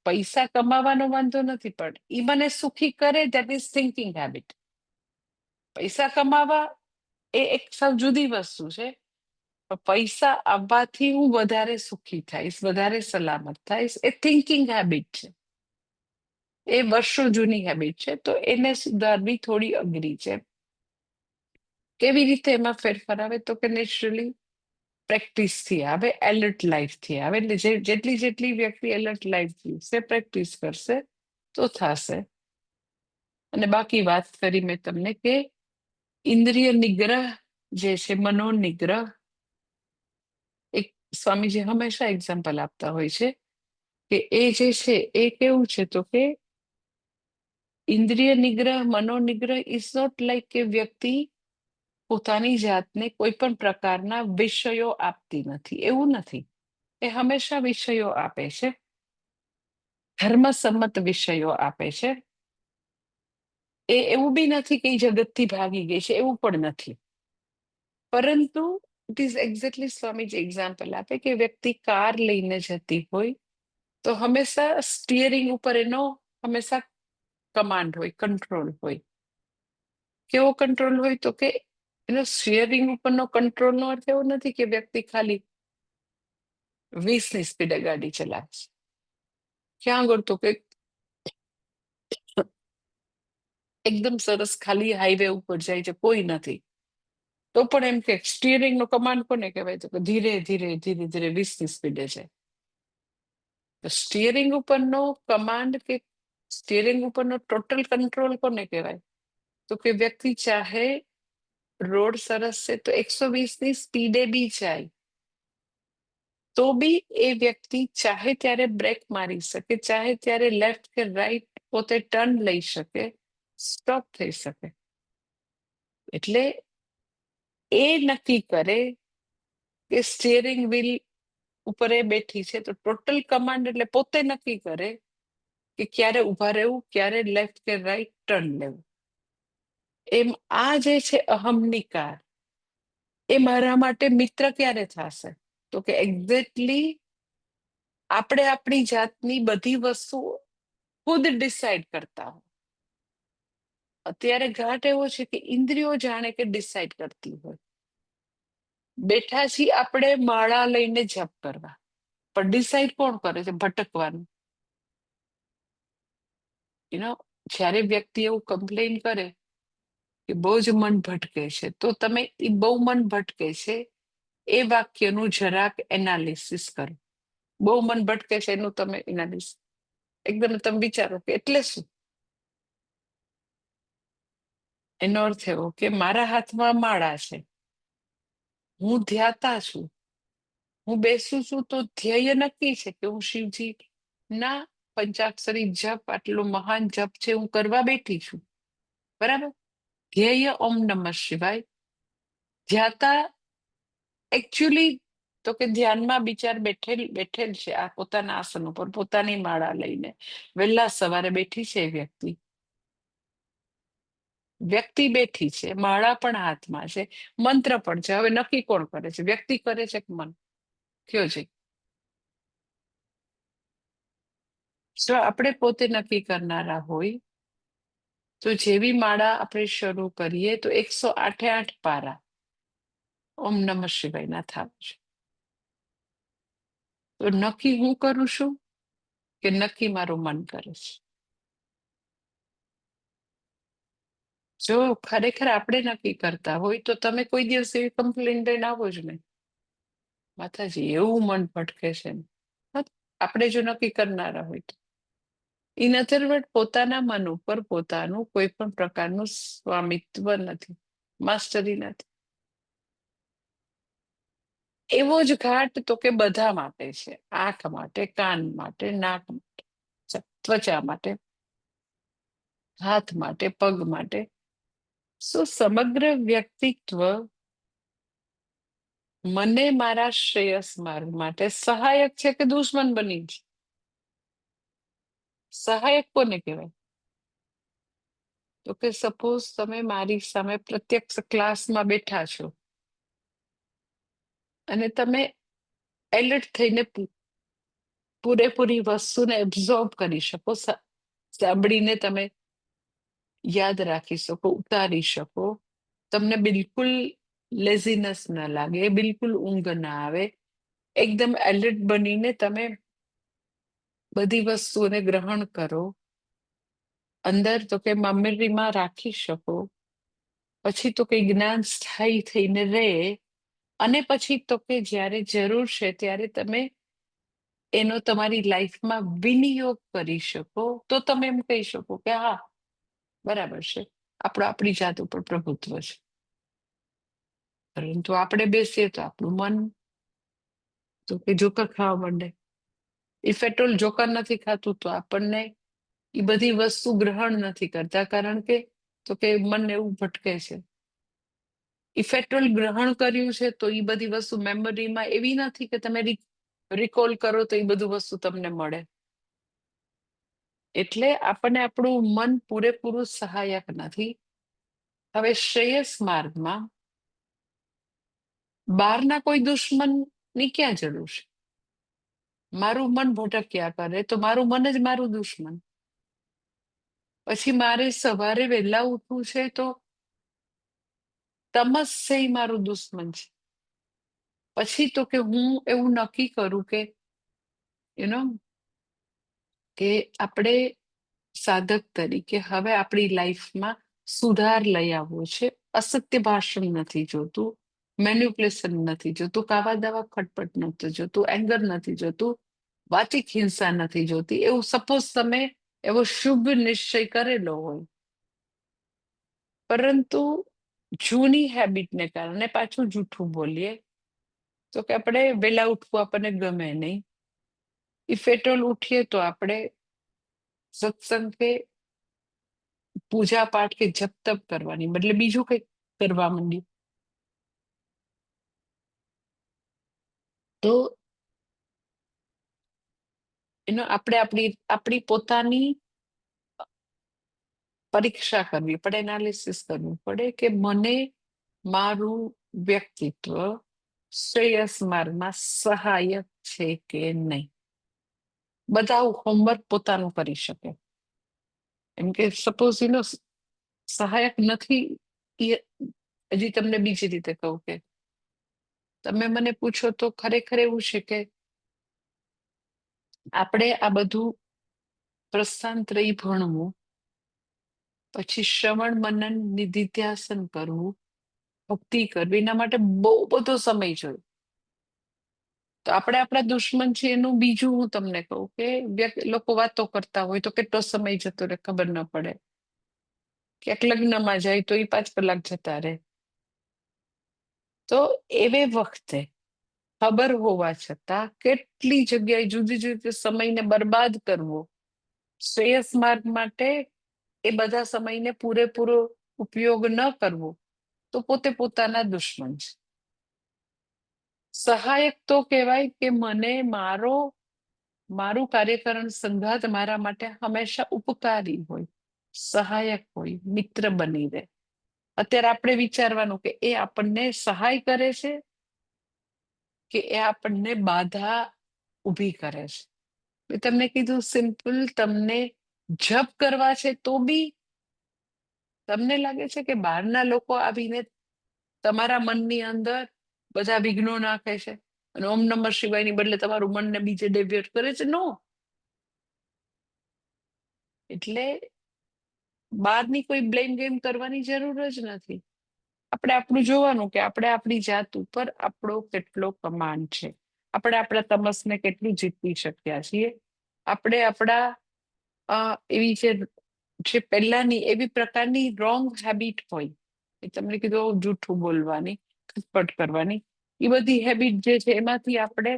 પૈસા કમાવાનો વાંધો નથી, પણ એ મને સુખી કરે, ધેટ ઇઝ થિંકિંગ હેબિટ. પૈસા કમાવા એ એક સાવ જુદી વસ્તુ છે. પૈસા આવવાથી હું વધારે સુખી થઈશ, વધારે સલામત થઈશ, એ થિંકિંગ હેબિટ છે. એ વર્ષો જૂની હેબિટ છે. તો એને સુધારવી થોડી અઘરી છે. કેવી રીતે એમાં ફેરફાર આવે તો કે નેચરલી પ્રેક્ટિસથી આવે, એલર્ટ લાઈફથી આવે. એટલે જેટલી વ્યક્તિ એલર્ટ લાઈફ જીવશે, પ્રેક્ટિસ કરશે તો થશે. અને બાકી વાત કરી મેં તમને કે ઇન્દ્રિય નિગ્રહ જે છે, મનોનિગ્રહ, એક સ્વામીજી હંમેશા એક્ઝામ્પલ આપતા હોય છે કે એ જે છે એ કેવું છે તો કે ઇન્દ્રિય નિગ્રહ, મનોનિગ્રહ ઇઝ નોટ લાઈક કે વ્યક્તિ પોતાની જાતને કોઈ પણ પ્રકારના વિષયો આપતી નથી, એવું નથી. એ હંમેશા વિષયો આપે છે, ધર્મસંમત વિષયો આપે છે. એ એવું બી નથી કે જગતથી ભાગી ગઈ છે, એવું પણ નથી. પરંતુ it is exactly Swamiji example આપે કે વ્યક્તિ કાર લઈને જતી હોય તો હંમેશા સ્ટિયરિંગ ઉપર એનો હંમેશા કમાન્ડ હોય, કંટ્રોલ હોય. કેવો કંટ્રોલ હોય તો કે એનો સ્ટિયરિંગ ઉપરનો કંટ્રોલનો અર્થ એવો નથી કે વ્યક્તિ ખાલી 20ની સ્પીડે ગાડી ચલાવે છે. ક્યાં આગળ તો કે એકદમ સરસ ખાલી હાઈવે ઉપર જાય છે, કોઈ નથી, તો પણ એમ કે સ્ટિયરિંગ નો કમાન્ડ કોને કહેવાય તો કે ધીરે ધીરે ધીરે ધીરે 20ની સ્પીડે છે. સ્ટિયરિંગ ઉપરનો કમાન્ડ કે સ્ટિયરિંગ ઉપરનો ટોટલ કંટ્રોલ કોને કહેવાય તો કે વ્યક્તિ ચાહે રોડ સરસ છે તો 120ની સ્પીડે બી જાય, તો બી એ વ્યક્તિ ચાહે ત્યારે બ્રેક મારી શકે, ચાહે ત્યારે લેફ્ટ કે રાઈટ પોતે ટર્ન લઈ શકે, સ્ટોપ થઈ શકે. એટલે એ નક્કી કરે કે સ્ટિયરિંગ વ્હીલ ઉપર એ બેઠી છે તો ટોટલ કમાન્ડ એટલે પોતે નક્કી કરે કે ક્યારે ઊભા રહેવું, ક્યારે લેફ્ટ કે રાઈટ ટર્ન લેવું. એમ આ જે છે અહમની કાર, એ મારા માટે મિત્ર ક્યારે થશે? તો કે એક્ઝેક્ટલી આપણે આપણી જાતની બધી વસ્તુઓ ખુદ ડિસાઈડ કરતા હોય. અત્યારે ઘાટ એવો છે કે ઇન્દ્રિયો જાણે કે ડિસાઈડ કરતી હોય. બેઠા છીએ આપણે માળા લઈને જપ કરવા, પણ ડિસાઈડ કોણ કરે છે? ભટકવાનું. જ્યારે વ્યક્તિ એવું કમ્પ્લેન કરે કે બહુ જ મન ભટકે છે, તો તમે એ બહુ મન ભટકે છે એ વાક્યનું જરાક એનાલિસિસ કરો. બહુ મન ભટકે છે એનું તમે એનાલિસિસ એકદમ તમે વિચારો કે એટલે શું? એનો અર્થ એવો કે મારા હાથમાં માળા છે, હું ધ્યાતા છું, હું બેસું છું તો ધ્યેય નક્કી છે કે હું શિવજી ના પંચાક્ષરી જપ, આટલો મહાન જપ છે, હું કરવા બેઠી છું. બરાબર? ધ્યેય ઓમ નમઃ શિવાય. ધ્યાતા એકચ્યુઅલી તો કે ધ્યાનમાં બિચાર બેઠેલ છે આ પોતાના આસન ઉપર, પોતાની માળા લઈને વહેલા સવારે બેઠી છે વ્યક્તિ. વ્યક્તિ બેઠી છે, માળા પણ હાથમાં છે, મંત્ર પણ છે. હવે નક્કી કોણ કરે છે? વ્યક્તિ કરે છે કે મન? કયો છે? જો આપણે પોતે નક્કી કરનારા હોય તો જેવી માળા આપણે શરૂ કરીએ તો 108 પારા ઓમ નમઃ શિવાયના થાવ છે. તો નક્કી હું કરું છું કે નક્કી મારું મન કરે છે? જો ખરેખર આપણે નક્કી કરતા હોય તો તમે કોઈ દિવસ એવી કમ્પ્લેન લઈને આવો જ નહીં, માતાજી એવું મન ભટકે છે ને. આપણે જો નક્કી કરનારા હોય તો ઇન અધર વર્ડ, પોતાના મન ઉપર પોતાનું કોઈ પણ પ્રકારનું સ્વામિત્વ નથી, માસ્ટરી નથી. એવો જ ઘાટ તો કે બધા માટે છે. આંખ માટે, કાન માટે, નાક માટે, ત્વચા માટે, હાથ માટે, પગ માટે. સમગ્ર વ્યક્તિત્વ મને મારા શ્રેયસ માર્ગ માટે સહાયક છે કે દુશ્મન બની છે? સહાયક કોને કહેવાય? તો કે સપોઝ તમે મારી સામે પ્રત્યક્ષ ક્લાસમાં બેઠા છો અને તમે એલર્ટ થઈને પૂરેપૂરી વસ્તુને એબ્ઝોર્બ કરી શકો, સાંભળીને તમે યાદ રાખી શકો, ઉતારી શકો, તમને બિલકુલ લેઝીનેસ ના લાગે, બિલકુલ ઊંઘ ના આવે, એકદમ એલર્ટ બનીને તમે બધી વસ્તુઓને ગ્રહણ કરો, અંદર તો કે મેમરીમાં રાખી શકો, પછી તો કે જ્ઞાન સ્થાયી થઈને રહે, અને પછી તો કે જ્યારે જરૂર છે ત્યારે તમે એનો તમારી લાઈફમાં વિનિયોગ કરી શકો, તો તમે એમ કહી શકો કે હા બરાબર છે, આપણી જાત ઉપર પ્રભુત્વ છે. પરંતુ આપણે બેસીએ તો આપણું મન તો કે જોકર ખાવા માંડે. ઇફ એટ ઓલ જોકર નથી ખાતું તો આપણને એ બધી વસ્તુ ગ્રહણ નથી કરતા, કારણ કે તો કે મન એવું ભટકે છે. ઇફેક્ટલ ગ્રહણ કર્યું છે તો એ બધી વસ્તુ મેમરીમાં એવી નથી કે તમે રિકોલ કરો તો એ બધું વસ્તુ તમને મળે. એટલે આપણને આપણું મન પૂરેપૂરું સહાયક નથી. હવે શ્રેયસ માર્ગમાં બહારના કોઈ દુશ્મનની ક્યાં જરૂર છે? મારું મન ભટક્યા કરે તો મારું મન જ મારું દુશ્મન. પછી મારે સવારે વહેલા ઉઠવું છે તો તમસ છે એ મારું દુશ્મન છે. પછી તો કે હું એવું નક્કી કરું કે કે આપણે સાધક તરીકે હવે આપણી લાઈફમાં સુધાર લઈ આવવો છે. અસત્ય ભાષણ નથી જોતું, મેન્યુપ્યુલેશન નથી જોતું, કાવા દાવા ખટપટ નથી જોતું, એંગર નથી જોતું, વાચિક હિંસા નથી જોતી. એવું સપોઝ તમે એવો શુભ નિશ્ચય કરેલો હોય, પરંતુ જૂની હેબિટને કારણે પાછું જૂઠું બોલીએ તો કે આપણે વેલા ઉઠવું આપણને ગમે નહીં. ઇફેટોલ ઉઠીએ તો આપણે સત્સંગ કે પૂજા પાઠ કે જપ તપ કરવાની બદલે બીજું કંઈક કરવા માંડી. તો આપણે આપણી પોતાની પરીક્ષા કરવી પડે, એનાલિસિસ કરવું પડે કે મને મારું વ્યક્તિત્વ શ્રેયસ માર્ગમાં સહાયક છે કે નહીં. બધા હોમવર્ક પોતાનું કરી શકે. એમ કે સપોઝ સહાયક નથી. હજી તમને બીજી રીતે કહું કે તમે મને પૂછો તો ખરેખર એવું છે કે આપણે આ બધું પ્રસ્થાંતરય ભણવું, પછી શ્રવણ મનન નિધિધ્યાસન કરવું, ભક્તિ કરવી, એના માટે બહુ બધો સમય જોયો. તો આપણે આપણા દુશ્મન છે એનું બીજું હું તમને કહું કે લોકો વાતો કરતા હોય તો કેટલો સમય જતો રહે ખબર ન પડે. ક્યાંક લગ્નમાં જાય તો એ 5 કલાક જતા રહે. તો એવે વખતે ખબર હોવા છતાં કેટલી જગ્યાએ જુદી જુદી સમયને બરબાદ કરવો શ્રેયસ માર્ગ માટે, એ બધા સમયને પૂરેપૂરો ઉપયોગ ન કરવો, તો પોતે પોતાના દુશ્મન છે. સહાયક તો કહેવાય કે મને મારું કાર્યકરણ સંગાત મારા માટે હંમેશા ઉપકારી હોય, સહાયક હોય, મિત્ર બની રહે. અત્યારે આપણે વિચારવાનું કે એ આપણને સહાય કરે છે કે એ આપણને બાધા ઊભી કરે છે. મેં તમને કીધું સિમ્પલ, તમને જપ કરવા છે તો બી તમને લાગે છે કે બહારના લોકો આવીને તમારા મનની અંદર બધા વિઘ્નો નાખે છે અને ઓમ નમઃ શિવાયની બદલે તમારું મનને બીજે ડેવિએટ કરે છે. નો. એટલે બહારની કોઈ બ્લેમ ગેમ કરવાની જરૂર જ નથી. આપણે આપણું જોવાનું કે આપણે આપણી જાત ઉપર આપણો કેટલો કમાન્ડ છે, આપણે આપણા તમસને કેટલું જીતવી શક્યા છીએ. આપણે આપણા એવી જે પહેલાની એવી પ્રકારની રોંગ હેબિટ હોય, એ તમને કીધું જૂઠું બોલવાની, ખટપટ કરવાની, એ બધી હેબિટ જે છે એમાંથી આપણે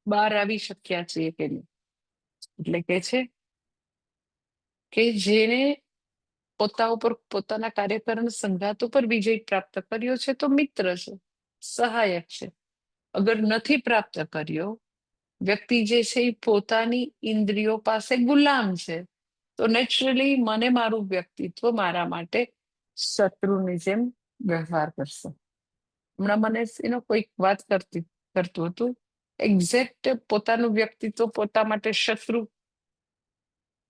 બહાર આવી શક્યા છીએ કે નહીં. એટલે કે છે કે જેને પોતા ઉપર પોતાના કાર્યકરણ સંઘાત ઉપર વિજય પ્રાપ્ત કર્યો છે તો મિત્ર છે, સહાયક છે. અગર નથી પ્રાપ્ત કર્યો, વ્યક્તિ જે છે એ પોતાની ઇન્દ્રિયો પાસે ગુલામ છે, તો નેચરલી મને મારું વ્યક્તિત્વ મારા માટે શત્રુની જેમ વ્યવહાર કરશે. હમણાં મને કોઈક વાત કરતું હતું, એક્ઝેક્ટ પોતાનું વ્યક્તિત્વ પોતા માટે શત્રુ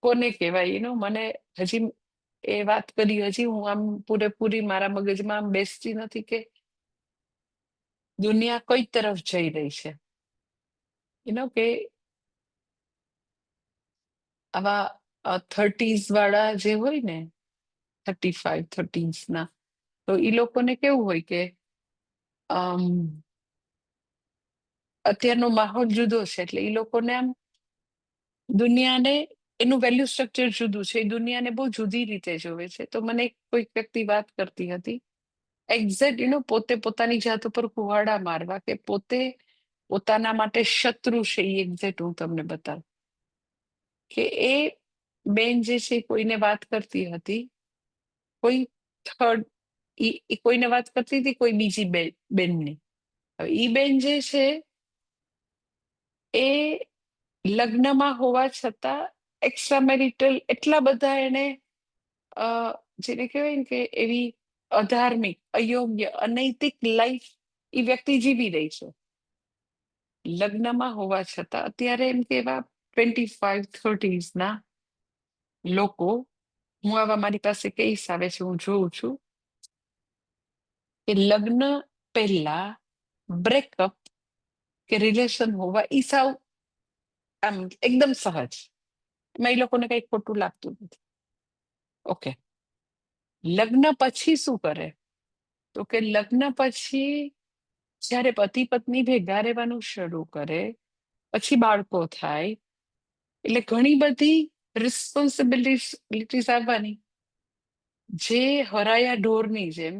કોને કહેવાય. મને હજી એ વાત કરી, હજી હું આમ પૂરેપૂરી મારા મગજમાં આમ બેસતી નથી કે દુનિયા કઈ તરફ જઈ રહી છે. કે આવા 30s વાળા જે હોય ને, 35, 30s ના, તો એ લોકોને કેવું હોય કે અત્યારનો માહોલ જુદો છે, એટલે એ લોકોને આમ દુનિયાને એનું વેલ્યુ સ્ટ્રક્ચર જુદું છે, એ દુનિયાને બહુ જુદી રીતે જોવે છે. તો મને કોઈક વ્યક્તિ વાત કરતી હતી, એક્ઝેક્ટ પોતે પોતાની જાત ઉપર કુહાડા મારવા કે પોતે પોતાના માટે શત્રુ છે, એ એક્ઝેક્ટ હું તમને બતાવું કે એ બેન જે છે કોઈને વાત કરતી હતી, કોઈ થર્ડ, એ કોઈને વાત કરતી હતી કોઈ બીજી બેનને. હવે ઈ બેન જે છે એ લગ્નમાં હોવા છતાં એક્સ્ટ્રા મેરિટલ એટલા બધા એને જેને કહેવાય ને કે એવી અધાર્મિક, અયોગ્ય, અનૈતિક લાઈફ એ વ્યક્તિ જીવી રહી છે લગ્નમાં હોવા છતાં. અત્યારે એમ કેવા 25, 30s ના લોકો, હું આવા મારી પાસે કેસ આવે છે, હું જોઉં છું કે લગ્ન પહેલા બ્રેકઅપ કે રિલેશન હોવા ઈ સાવ આમ એકદમ સહજ, એમાં એ લોકોને કઈ ખોટું લાગતું નથી. ઓકે, લગ્ન પછી શું કરે? તો કે લગ્ન પછી જ્યારે પતિ પત્ની ભેગા રહેવાનું શરૂ કરે, પછી બાળકો થાય, એટલે ઘણી બધી રિસ્પોન્સિબિલિટીઝ આવવાની. જે હરાયા ઢોરની જેમ,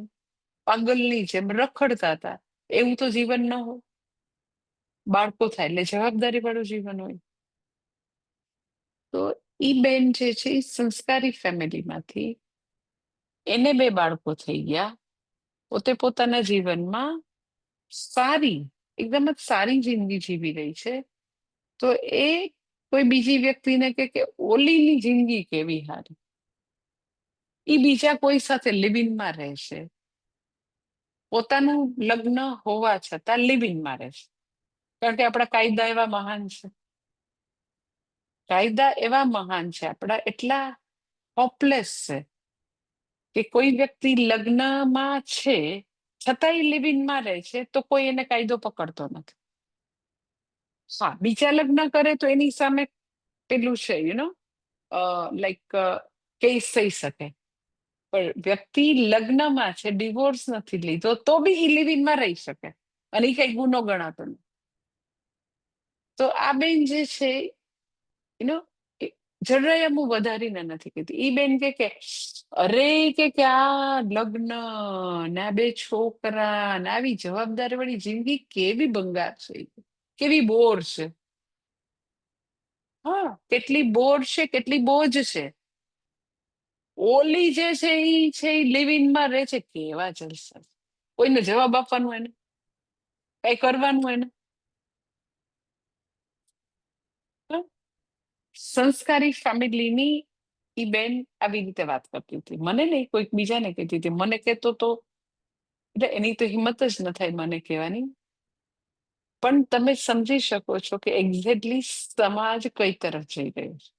પાગલની જેમ રખડતા હતા, એવું તો જીવન ન હોય. બાળકો થાય એટલે જવાબદારી વાળું જીવન હોય. તો ઈ બેન જે છે એ સંસ્કારી ફેમિલીમાંથી, એને 2 બાળકો થઈ ગયા, પોતે પોતાના જીવનમાં સારી, એકદમ જ સારી જિંદગી જીવી રહી છે. તો એ કોઈ બીજી વ્યક્તિને કે ઓલીની જિંદગી કેવી હારી, એ બીજા કોઈ સાથે લિવિંગમાં રહેશે, પોતાનું લગ્ન હોવા છતાં લિવિંગમાં રહેશે. કારણ કે આપણા કાયદા એવા મહાન છે, કાયદા એવા મહાન છે, આપણા એટલા હોપલેસ છે કે કોઈ વ્યક્તિ લગ્નમાં છે છતાં એ લિવિંગમાં રહે છે તો કોઈ એને કાયદો પકડતો નથી. હા, બીજા લગ્ન કરે તો એની સામે પેલું છે લાઈક કેસ થઈ શકે, પણ વ્યક્તિ લગ્નમાં છે, ડિવોર્સ નથી લીધો તો બી ઈ લિવિંગમાં રહી શકે અને એ કઈ ગુનો ગણાતો નથી. તો આ બેન જે છે જરાય હું વધારીને નથી કીધી. ઈ બેન કે અરે કે આ લગ્ન ને આ બે છોકરા ને આવી જવાબદારી વાળી જિંદગી કેવી બંગાર છે, કેવી બોર છે. હા, કેટલી બોર છે, કેટલી બોજ છે. ઓલી જે છે એ લિવિંગમાં રહે છે, કેવા જલસા. કોઈને જવાબ આપવાનું એને, કઈ કરવાનું એને. સંસ્કારી ફેમિલીની ઈ બેન આવી રીતે વાત કરતી હતી. મને નહીં, કોઈક બીજાને કહેતી હતી. મને કહેતો તો એટલે એની તો હિંમત જ ન થાય મને કહેવાની. પણ તમે સમજી શકો છો કે એક્ઝેક્ટલી સમાજ કઈ તરફ જઈ રહ્યો છે.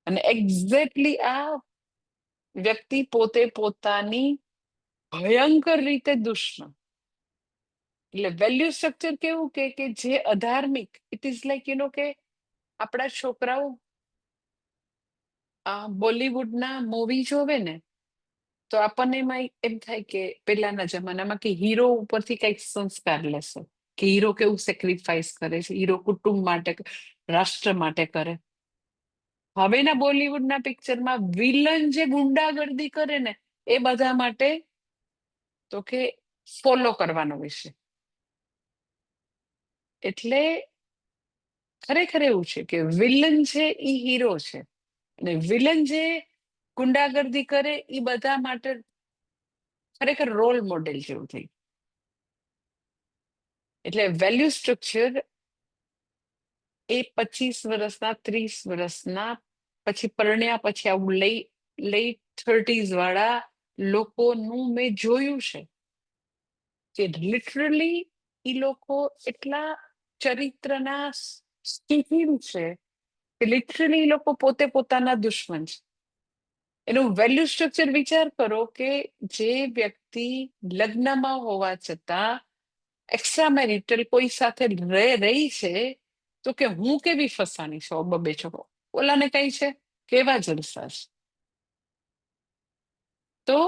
અને એક્ઝેક્ટલી આ વ્યક્તિ પોતે પોતાની ભયંકર રીતે દુશ્મન. એટલે વેલ્યુ સ્ટ્રક્ચર કેવું કે જે અધાર્મિક, ઇટ ઇઝ લાઈક કે આપણા છોકરાઓ બોલિવૂડના મૂવી જોવે ને તો આપણને એમાં એમ થાય કે પેલાના જમાનામાં કે હીરો ઉપરથી કઈક સંસ્કાર લેશે, કે હીરો કેવું સેક્રિફાઈસ કરે છે, હીરો કુટુંબ માટે, રાષ્ટ્ર માટે કરે. હવેના બોલિવૂડના પિક્ચરમાં વિલન જે ગુંડાગર્દી કરે ને એ બધા માટે તો કે ફોલો કરવાનો વિષય. એટલે ખરેખર એવું છે કે વિલન છે એ હીરો છે અને વિલન જે ગુંડાગર્દી કરે એ બધા માટે ખરેખર રોલ મોડેલ જેવું થઈ. એટલે વેલ્યુ સ્ટ્રક્ચર એ 25 વર્ષના 30 વર્ષના પછી પરણ્યા પછી આવું લેટ 30s વાળા લોકોનું મેં જોયું છે કે લિટરલી એ લોકો એટલા ચરિત્રના સ્થિતિમ છે કે લિટરલી એ લોકો પોતે પોતાના દુશ્મન છે. એનું વેલ્યુ સ્ટ્રક્ચર વિચાર કરો કે જે વ્યક્તિ લગ્નમાં હોવા છતાં એક્સ્ટ્રા મેરિટલ કોઈ સાથે રહી છે તો કે હું કેવી ફસાણી છું બબે છોકરો, ઓલાને કઈ છે કેવા જલસા છે. તો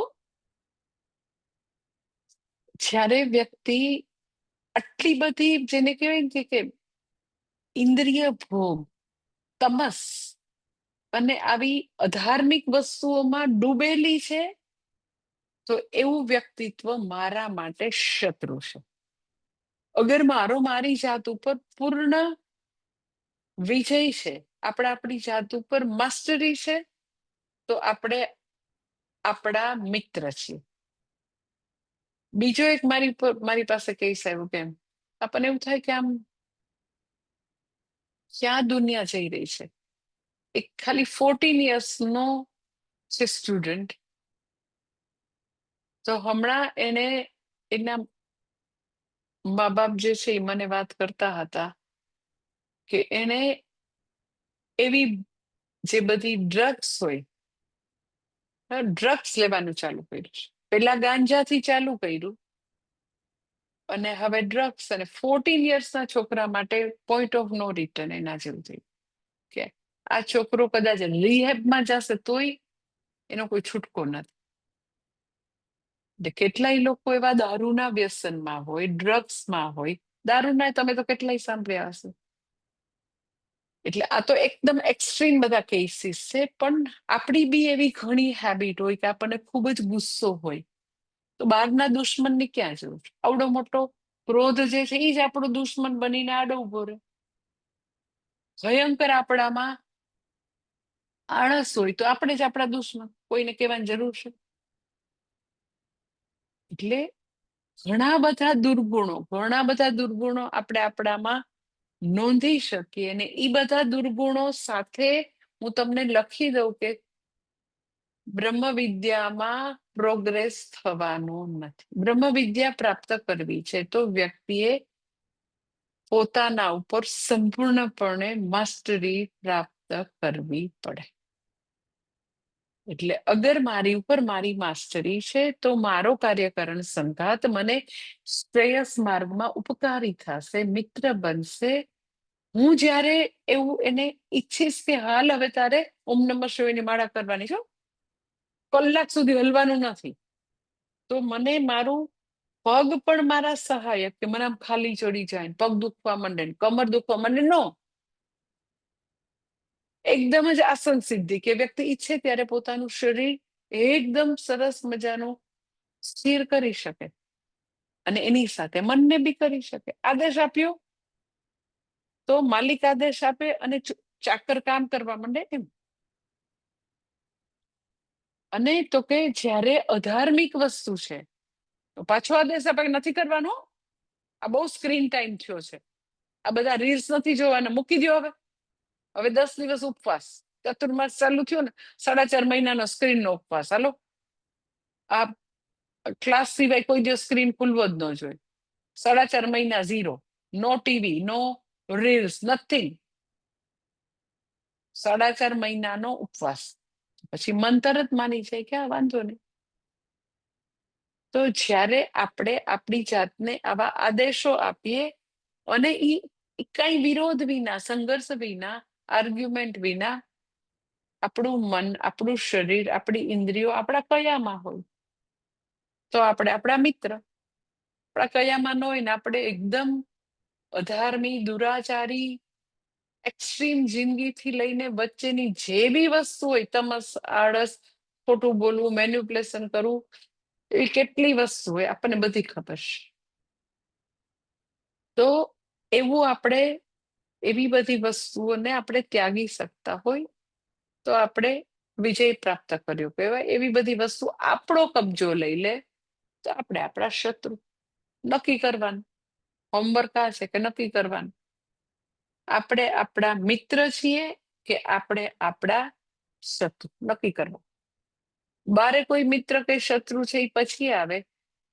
જ્યારે વ્યક્તિ આટલી બધી જેને કહેવાય ને કે ઇન્દ્રિય ભોગ, તમસ અને આવી અધાર્મિક વસ્તુઓમાં ડૂબેલી છે તો એવું વ્યક્તિત્વ મારા માટે શત્રુ છે. અગર મારી જાત ઉપર પૂર્ણ વિજય છે, આપણી જાત ઉપર માસ્ટરી છે તો આપણે આપણા મિત્ર છીએ. બીજો એક મારી પાસે કેસ આવ્યું કેમ આપણને એવું થાય કે આમ ક્યાં દુનિયા જઈ રહી છે. એક ખાલી 14 years નો છે સ્ટુડન્ટ, તો હમણાં એને એના મા બાપ જે છે એ મને વાત કરતા હતા કે એને એવી જે બધી ડ્રગ્સ હોય, ડ્રગ્સ લેવાનું ચાલુ કર્યું છે. પેલા ગાંજાથી ચાલુ કર્યું અને હવે ડ્રગ્સ, અને 14 yearsના છોકરા માટે પોઈન્ટ ઓફ નો રિટર્ન એના જેવું થયું કે આ છોકરો કદાચ રિહેબમાં જશે તોય એનો કોઈ છૂટકો નથી. કેટલાય લોકો એવા દારૂના વ્યસનમાં હોય, ડ્રગ્સમાં હોય. દારૂના તમે તો કેટલાય સાંભળ્યા હશે. એટલે આ તો એકદમ એક્સ્ટ્રીમ બધા કેસીસ છે, પણ આપણી બી એવી ઘણી હેબિટ હોય કે આપણને ખૂબ જ ગુસ્સો હોય તો બહારના દુશ્મનની ક્યાં જરૂર? આવડો મોટો ક્રોધ જે છે એ જ આપણો દુશ્મન બનીને આડો ઉભો રહે. ભયંકર આપણામાં આળસ હોય તો આપણે જ આપણા દુશ્મન, કોઈને કહેવાની જરૂર છે? એટલે ઘણા બધા દુર્ગુણો આપણે આપણામાં નોંધી શકીએ. અને એ બધા દુર્ગુણો સાથે હું તમને લખી દઉં કે બ્રહ્મ વિદ્યામાં પ્રોગ્રેસ થવાનો નથી. બ્રહ્મ વિદ્યા પ્રાપ્ત કરવી છે તો વ્યક્તિએ પોતાના ઉપર સંપૂર્ણપણે માસ્ટરી પ્રાપ્ત કરવી પડે. એટલે અગર મારી ઉપર મારી માસ્ટરી છે તો મારો કાર્યકરણ સંઘાત મને શ્રેયસ માર્ગમાં ઉપકારી થશે, મિત્ર બનશે. હું જ્યારે એવું એને ઈચ્છીશ કે હાલ હવે તારે ઓમ નમઃ શિવાયની માળા કરવાની છો, કલાક સુધી હલવાનું નથી, તો મને મારું પગ પણ મારા સહાયક, કે મને આમ ખાલી ચડી જાય, પગ દુખવા માંડે, કમર દુખવા માંડે, નો, એકદમ જ આસન સિદ્ધિ, કે વ્યક્તિ ઈચ્છે ત્યારે પોતાનું શરીર એકદમ સરસ મજાનું સ્થિર કરી શકે અને એની સાથે મનને બી કરી શકે. આદેશ આપ્યો તો માલિક આદેશ આપે અને ચાકર કામ કરવા માંડે એમ. અને તો કે જ્યારે અધાર્મિક વસ્તુ છે તો પાછો આદેશ આપે નથી કરવાનો, આ બહુ સ્ક્રીન ટાઈમ થયો છે, આ બધા રીલ્સ નથી જોવાના, મૂકી દો હવે. હવે 10 દિવસ ઉપવાસ, ચતુર્માસ ચાલુ થયો ને, 4.5 મહિનાનો સ્ક્રીન નો ઉપવાસ. હાલો, આ ક્લાસ સિવાય કોઈ દિવસ સ્ક્રીન ખુલવો જ ન જોઈએ. 4.5 મહિના ઝીરો, નો ટીવી, નો રીલ્સ, નથિંગ. 4.5 મહિનાનો ઉપવાસ, પછી મન તરત માની જાય કે આ વાંધો નહીં. તો જ્યારે આપણે આપણી જાતને આવા આદેશો આપીએ અને ઈ કઈ વિરોધ વિના, સંઘર્ષ વિના, આર્ગ્યુમેન્ટ વિના, આપણું મન, આપણું શરીર, આપણી ઇન્દ્રિયો આપણા કયામાં હોય તો આપણે આપણા મિત્ર. આપણા કયામાં ન હોય ને આપણે એકદમ અધાર્મી, દુરાચારી, એક્સ્ટ્રીમ જિંદગીથી લઈને વચ્ચેની જે બી વસ્તુ હોય, તમસ, આળસ, ખોટું બોલવું, મેન્યુપ્યુલેશન કરવું, એ કેટલી વસ્તુ હોય આપણને બધી ખબર છે. તો એવું આપણે એવી બધી વસ્તુઓને આપણે ત્યાગી શકતા હોય તો આપણે વિજય પ્રાપ્ત કર્યો કહેવાય. એવી બધી વસ્તુ આપણો કબજો લઈ લે તો આપણે આપણા શત્રુ. નક્કી કરવાનું હોમવર્ક આ છે કે નક્કી કરવાનું આપણે આપણા મિત્ર છીએ કે આપણે આપણા શત્રુ, નક્કી કરવું. બારે કોઈ મિત્ર કે શત્રુ છે એ પછી આવે,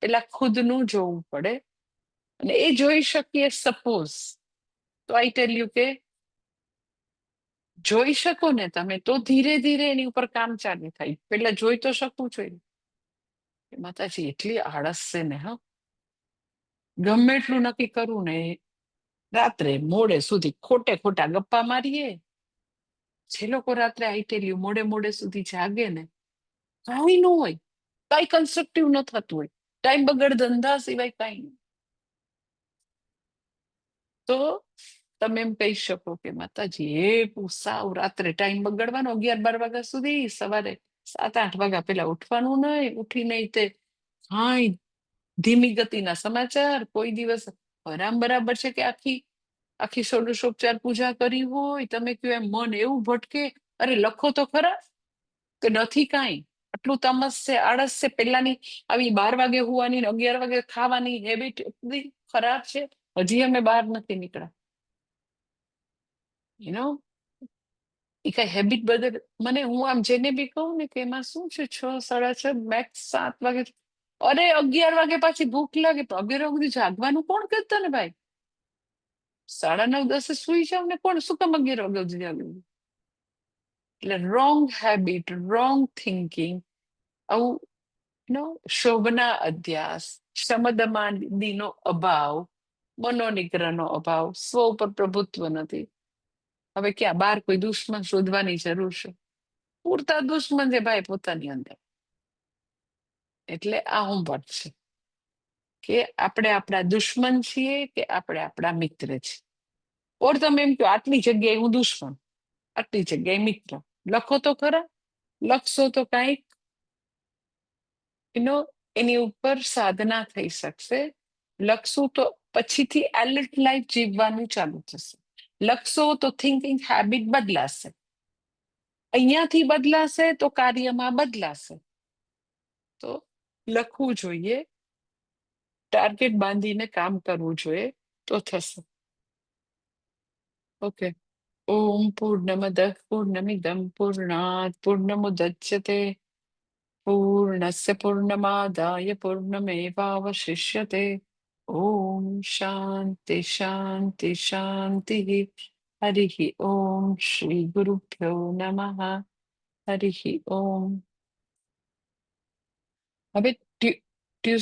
પેલા ખુદનું જોવું પડે. અને એ જોઈ શકીએ સપોઝ, તો આઈ ટેલ યુ કે જોઈ શકો ને તમે તો ધીરે ધીરે એની ઉપર કામ ચાલુ થાય. પેલા જોઈ તો શકવું જોઈએ. માતાજી એટલી આળસ છે ને, હા, ગમે એટલું નક્કી કરવું ને, રાત્રે મોડે સુધી ખોટે ખોટા ગપ્પા મારીએ. જે લોકો રાત્રે આઈ ટેલ યુ મોડે મોડે સુધી જાગે ને, કઈ ન હોય, કઈ કન્સ્ટ્રક્ટિવ ન થતું હોય, ટાઈમ બગડ ધંધા સિવાય કઈ નહીં. તો તમે એમ કહી શકો કે માતાજી એ સાવ રાત્રે ટાઈમ બગડવાનો, 11-12 વાગ્યા સુધી, સવારે 7-8 વાગ્યા પેલા ઉઠવાનું નહીં, ઉઠી નહીં તે હાય ધીમી ગતિના સમાચાર. કોઈ દિવસ આરામ બરાબર છે કે આખી આખી ષોડશોપચાર પૂજા કરી હોય, તમે કયો એમ મન એવું ભટકે. અરે લખો તો ખરા કે નથી કાંઈ, આટલું તમસ છે, આળસ છે. પેલાની આવી 12 વાગે હોવાની, 11 વાગે ખાવાની હેબિટ એટલી ખરાબ છે, હજી અમે બહાર નથી નીકળ્યા. યુ નો, એ કઈ હેબિટ બદલ મને, હું આમ જેને બી કહું ને કે એમાં શું છે, 6, 6:30, મેક્સ 7 વાગે, અરે 11 વાગે પાછી ભૂખ લાગે, તો 11 વાગે સુધી જાગવાનું કોણ કરતા ને ભાઈ? 9:30-10 સુઈ જાવ ને, કોણ શું કામ 11 વાગે સુધી જાગવું? એટલે રોંગ હેબિટ, રોંગ થિંકિંગ, આવું નો શોભના અધ્યાસ, શમદમાદિનો અભાવ, મનોનિગ્રહનો અભાવ, સ્વ ઉપર પ્રભુત્વ નથી. હવે ક્યાં બાર કોઈ દુશ્મન શોધવાની જરૂર છે? પૂરતા દુશ્મન છે ભાઈ પોતાની અંદર. એટલે આ હોમવર્ક છે કે આપણે આપણા દુશ્મન છીએ કે આપણે આપણા મિત્ર છીએ. ઓર તમે એમ કહો આટલી જગ્યાએ હું દુશ્મન, આટલી જગ્યાએ મિત્ર. લખો તો ખરા, લખશો તો કાંઈક એની ઉપર સાધના થઈ શકશે. લખશું તો પછીથી એલર્ટ લાઈફ જીવવાનું ચાલુ થશે. લખશો તો થિંકિંગ હેબિટ બદલાશે, અહીંયાથી બદલાશે તો કાર્યમાં બદલાશે. તો લખવું જોઈએ, ટાર્ગેટ બાંધીને કામ કરવું જોઈએ તો થશે. ओके. ओम पूर्णमदः पूर्णमिदं पूर्णात् पूर्णमुदच्यते पूर्णस्य पूर्णमादाय पूर्णमेवावशिष्यते. ओम शांति शांति शांतिः. हरिः ओम श्री गुरुभ्यो नमः. हरिः ओम. હવે